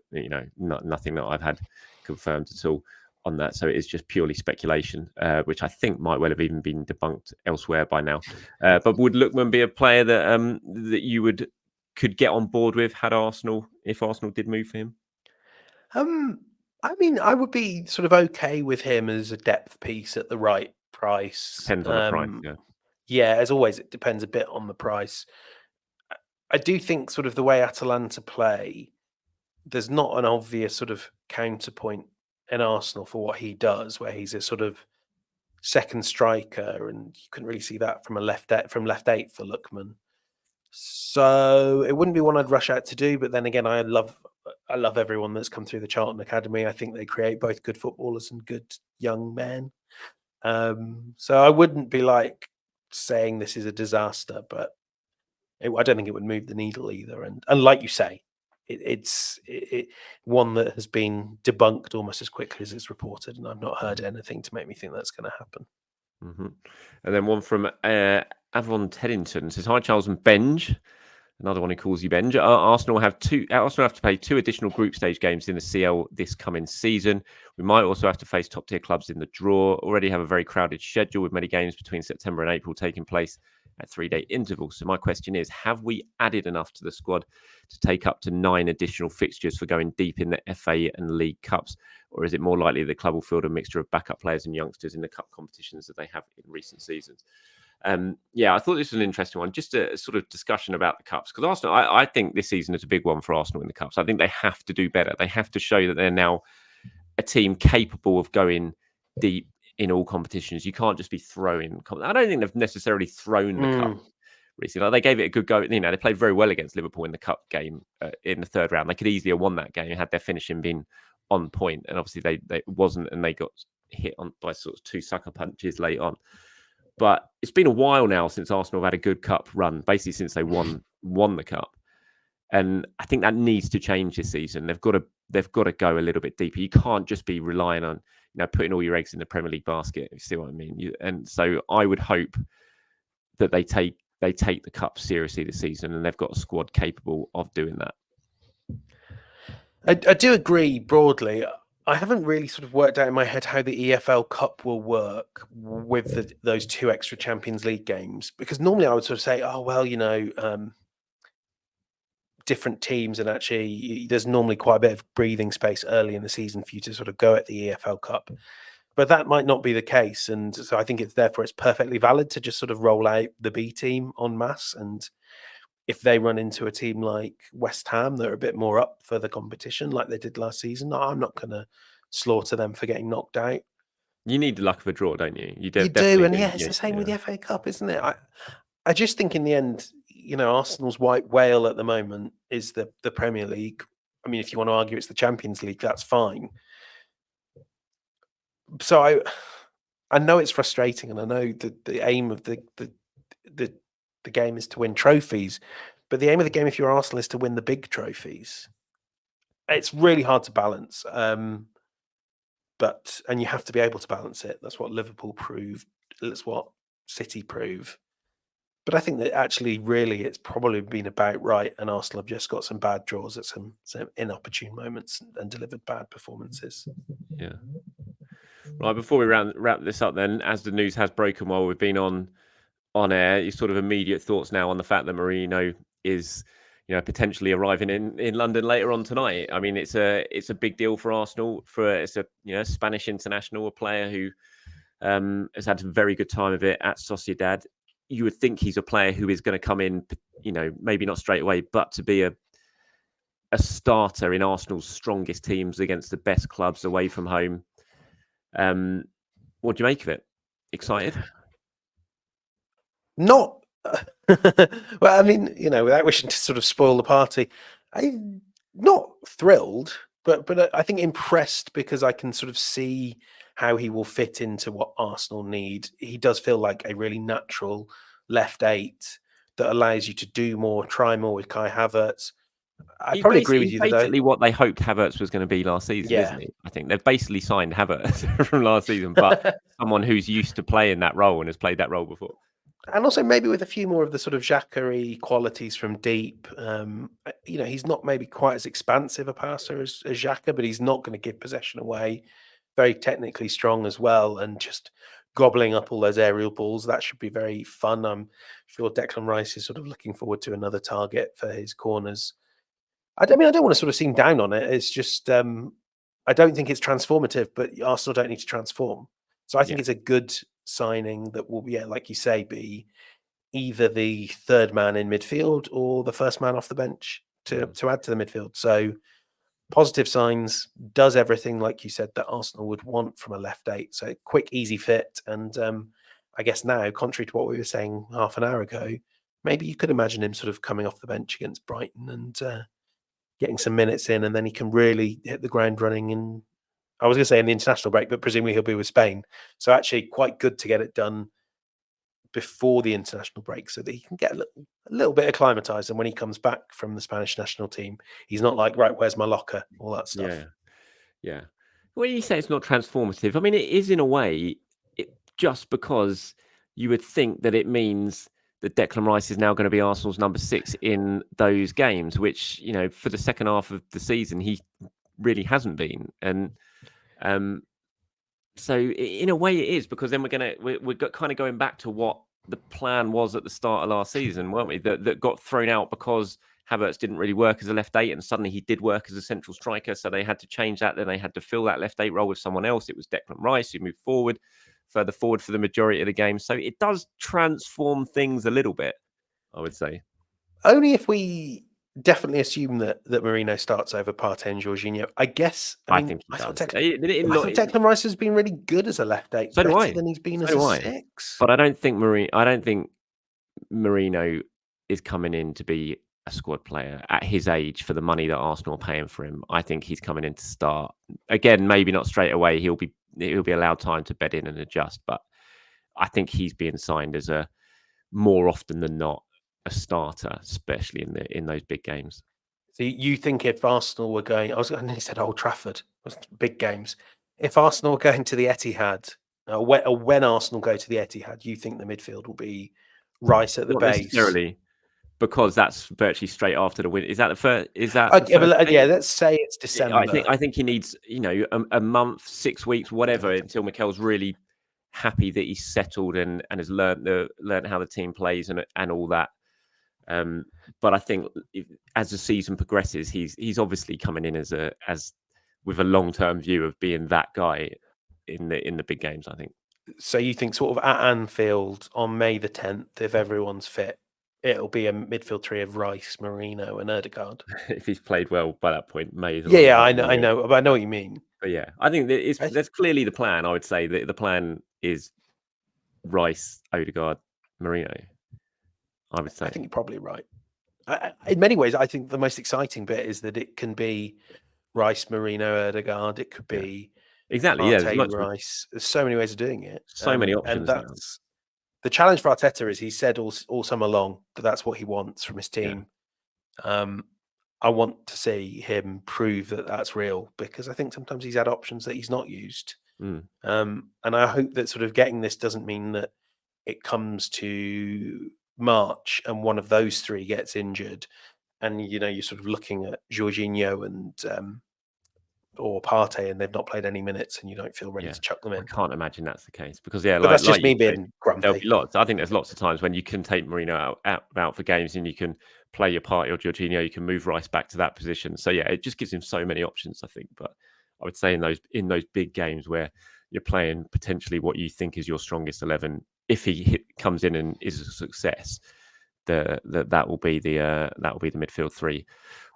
nothing that I've had confirmed at all on that, so it is just purely speculation, which I think might well have even been debunked elsewhere by now. But would Lookman be a player that that you could get on board with if Arsenal did move for him? I mean, I would be sort of okay with him as a depth piece at the right price. Depends on the price, yeah. Yeah, as always, it depends a bit on the price. I do think sort of the way Atalanta play, there's not an obvious sort of counterpoint in Arsenal for what he does, where he's a sort of second striker, and you couldn't really see that from left eight for Lookman. So it wouldn't be one I'd rush out to do. But then again, I love everyone that's come through the Charlton Academy. I think they create both good footballers and good young men. So I wouldn't be like saying this is a disaster, but I don't think it would move the needle either. And like you say, it's one that has been debunked almost as quickly as it's reported, and I've not heard anything to make me think that's going to happen. Mm-hmm. And then one from Avon Teddington says, "Hi, Charles and Benge." Another one who calls you Benge. Arsenal have to play 2 additional group stage games in the CL this coming season. We might also have to face top tier clubs in the draw. Already have a very crowded schedule with many games between September and April taking place, at 3-day intervals. So my question is, have we added enough to the squad to take up to 9 additional fixtures for going deep in the FA and League Cups? Or is it more likely the club will field a mixture of backup players and youngsters in the cup competitions that they have in recent seasons? I thought this was an interesting one. Just a sort of discussion about the cups, because Arsenal, I think this season is a big one for Arsenal in the cups. I think they have to do better. They have to show that they're now a team capable of going deep in all competitions. You can't just be throwing. I don't think they've necessarily thrown the cup recently. Like, they gave it a good go. You know, they played very well against Liverpool in the cup game in the third round. They could easily have won that game had their finishing been on point, and obviously they wasn't, and they got hit on by sort of 2 sucker punches late on. But it's been a while now since Arsenal have had a good cup run, basically since they won the cup. And I think that needs to change this season. They've got to go a little bit deeper. You can't just be relying on, putting all your eggs in the Premier League basket. You see what I mean? And so I would hope that they take the cup seriously this season, and they've got a squad capable of doing that. I do agree broadly. I haven't really sort of worked out in my head how the EFL Cup will work with those 2 extra Champions League games, because normally I would sort of say, oh, well, different teams, and actually there's normally quite a bit of breathing space early in the season for you to sort of go at the EFL Cup. But that might not be the case. And so I think it's perfectly valid to just sort of roll out the B team en masse. And if they run into a team like West Ham that are a bit more up for the competition like they did last season, I'm not going to slaughter them for getting knocked out. You need the luck of a draw, don't you? You do, and it's the same with the FA Cup, isn't it? I just think in the end, Arsenal's white whale at the moment is the Premier League. I mean, if you want to argue it's the Champions League, that's fine. So I know it's frustrating, and I know that the aim of the game is to win trophies, but the aim of the game, if you're Arsenal, is to win the big trophies. It's really hard to balance, and you have to be able to balance it. That's what Liverpool proved. That's what City prove. But I think that actually, really, it's probably been about right, and Arsenal have just got some bad draws at some inopportune moments and delivered bad performances. Yeah. Right, before we wrap this up then, as the news has broken while we've been on air, your sort of immediate thoughts now on the fact that Merino is, potentially arriving in London later on tonight. I mean, it's a big deal for Arsenal. It's a Spanish international, a player who has had a very good time of it at Sociedad. You would think he's a player who is going to come in, maybe not straight away, but to be a starter in Arsenal's strongest teams against the best clubs away from home. What do you make of it? Excited? Not well, I mean, without wishing to sort of spoil the party, I'm not thrilled, but I think impressed, because I can sort of see how he will fit into what Arsenal need. He does feel like a really natural left 8 that allows you to do more, try more with Kai Havertz. I probably agree with you. Basically, what they hoped Havertz was going to be last season, isn't he? I think they've basically signed Havertz from last season, but someone who's used to playing that role and has played that role before. And also maybe with a few more of the sort of Xhaka-y qualities from deep. He's not maybe quite as expansive a passer as Xhaka, but he's not going to give possession away. Very technically strong as well, and just gobbling up all those aerial balls. That should be very fun. I'm sure Declan Rice is sort of looking forward to another target for his corners. I don't want to sort of seem down on it. It's just I don't think it's transformative, but Arsenal don't need to transform. So I think it's a good signing that will be, like you say, be either the third man in midfield or the first man off the bench to add to the midfield. So positive signs, does everything, like you said, that Arsenal would want from a left 8. So quick, easy fit. And I guess now, contrary to what we were saying half an hour ago, maybe you could imagine him sort of coming off the bench against Brighton and getting some minutes in, and then he can really hit the ground running in, I was going to say in the international break, but presumably he'll be with Spain. So actually quite good to get it done before the international break so that he can get a little bit acclimatized. And when he comes back from the Spanish national team, he's not like, right, where's my locker? All that stuff. Yeah. When you say it's not transformative, I mean, it is in a way, just because you would think that it means that Declan Rice is now going to be Arsenal's number 6 in those games, which, for the second half of the season, he really hasn't been. And so in a way it is, because then we're kind of going back to what the plan was at the start of last season, weren't we? That got thrown out because Havertz didn't really work as a left 8, and suddenly he did work as a central striker. So they had to change that. Then they had to fill that left 8 role with someone else. It was Declan Rice who moved further forward for the majority of the game. So it does transform things a little bit, I would say. Only if we definitely assume that Merino starts over Partey and Jorginho. I guess. I think he thought does. Declan Rice has been really good as a left 8. So do I. Better than he's been So as do a I. 6. But I don't think Merino is coming in to be a squad player at his age for the money that Arsenal are paying for him. I think he's coming in to start. Again, maybe not straight away. He'll be allowed time to bed in and adjust. But I think he's being signed as a more often than not a starter, especially in those big games. So you think if Arsenal were going, I nearly said Old Trafford, big games. If Arsenal were going to the Etihad, when Arsenal go to the Etihad, you think the midfield will be Rice at the Not base? necessarily, because that's virtually straight after the win. Is that the first? Yeah, let's say it's December. I think he needs a month, 6 weeks, whatever, until Mikel's really happy that he's settled and has learned how the team plays and all that. But I think as the season progresses, he's obviously coming in as with a long-term view of being that guy in the big games, I think. So you think sort of at Anfield on May the 10th, if everyone's fit, it'll be a midfield three of Rice, Merino, and Ødegaard. If he's played well by that point, May. Yeah, I know, but I know what you mean. But yeah, I think that's clearly the plan. I would say that the plan is Rice, Ødegaard, Merino. I would say. I think you're probably right. In many ways, I think the most exciting bit is that it can be Rice, Merino, Ødegaard. It could be exactly Partey, Rice. There's so many ways of doing it. So many options. And that's the challenge for Arteta. Is he said all summer long that that's what he wants from his team. Yeah. I want to see him prove that that's real, because I think sometimes he's had options that he's not used. And I hope that sort of getting this doesn't mean that it comes to March and one of those three gets injured, and you're sort of looking at Jorginho and or Partey, and they've not played any minutes, and you don't feel ready to chuck them in. I can't imagine that's the case, because but that's just me being grumpy. There'll be lots. I think there's lots of times when you can take Merino out for games, and you can play your Partey or Jorginho. You can move Rice back to that position. So yeah, it just gives him so many options, I think. But I would say in those big games where you're playing potentially what you think is your strongest 11, if he comes in and is a success, that will be the midfield three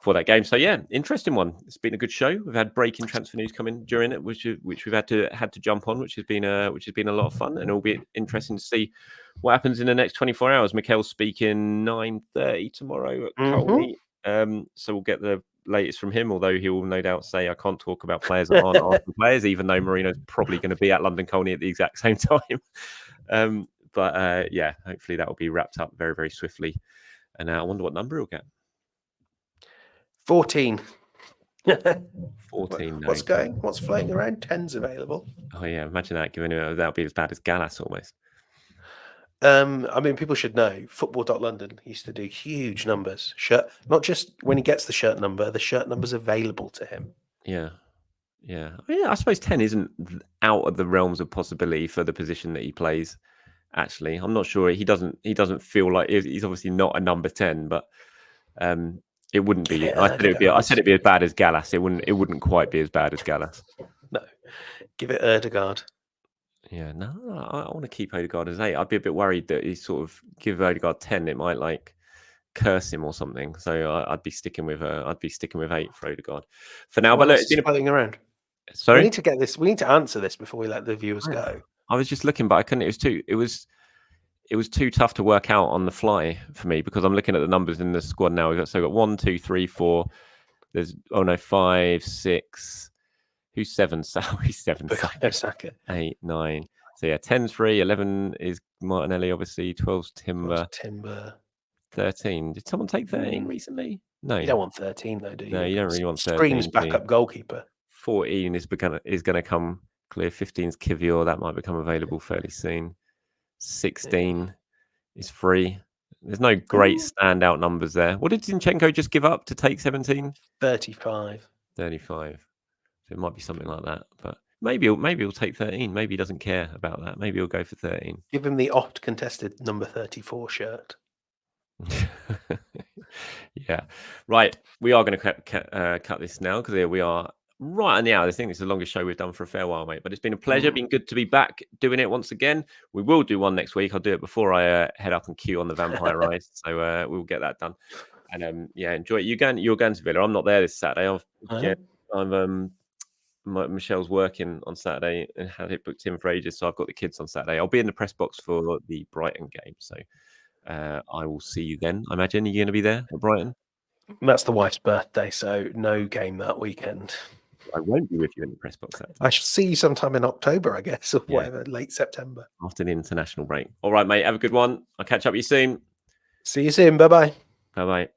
for that game. So yeah, interesting one. It's been a good show. We've had breaking transfer news coming during it, which we've had to jump on, which has been a lot of fun, and it'll be interesting to see what happens in the next 24 hours. Mikel's speaking 9:30 tomorrow at Colney. So we'll get the latest from him, although he will no doubt say I can't talk about players that aren't Arsenal players, even though Marino's probably going to be at London Colney at the exact same time. But yeah, hopefully that will be wrapped up very, very swiftly. And I wonder what number he'll get. 14. 14. What's floating around? 10's available. Oh yeah, imagine that. That would be as bad as Gallas almost. I mean, people should know Football.London used to do huge numbers. Not just when he gets the shirt number's available to him. Yeah. I suppose 10 isn't out of the realms of possibility for the position that he plays. Actually, I'm not sure. He doesn't feel like he's obviously not a number 10, but it wouldn't be. I said it'd be as bad as Gallas. It wouldn't quite be as bad as Gallas. No, give it Ødegaard. Yeah, no, I want to keep Ødegaard as 8. I'd be a bit worried that he sort of give Ødegaard 10. It might like curse him or something. So I'd be sticking with 8 for Ødegaard for now. But look, it's been floating around. Sorry, we need to get this. We need to answer this before we let the viewers go. I was just looking, but I couldn't. It was too tough to work out on the fly for me, because I'm looking at the numbers in the squad now. We've got 1, 2, 3, 4. There's 5, 6. Who's 7? He's 7. Saka. 8, 9. So yeah, 10's free. 11 is Martinelli, obviously. 12's Timber. 13. Did someone take 13 recently? No, you don't want 13 though, do you? No, you don't really want 13. Screams backup goalkeeper. 14 is going to come clear. 15's Kivior. That might become available fairly soon. 16 is free. There's no great standout numbers there. What did Zinchenko just give up to take 17? 35. 35. So it might be something like that. But Maybe he'll take 13. Maybe he doesn't care about that. Maybe he'll go for 13. Give him the oft contested number 34 shirt. Yeah. Right. We are going to cut this now because here we are right on the hour. I think it's the longest show we've done for a fair while, mate. But it's been a pleasure. Been good to be back doing it once again. We will do one next week. I'll do it before I head up and queue on the Vampire Rise. So we'll get that done. And yeah, enjoy it. You're going to Villa. I'm not there this Saturday. Michelle's working on Saturday and had it booked in for ages, so I've got the kids on Saturday. I'll be in the press box for the Brighton game, so I will see you then. I imagine you're going to be there at Brighton. That's the wife's birthday, so no game that weekend. I won't be with you in the press box. I shall see you sometime in October, I guess, or whatever, late September. After the international break. All right, mate. Have a good one. I'll catch up with you soon. See you soon. Bye-bye. Bye-bye.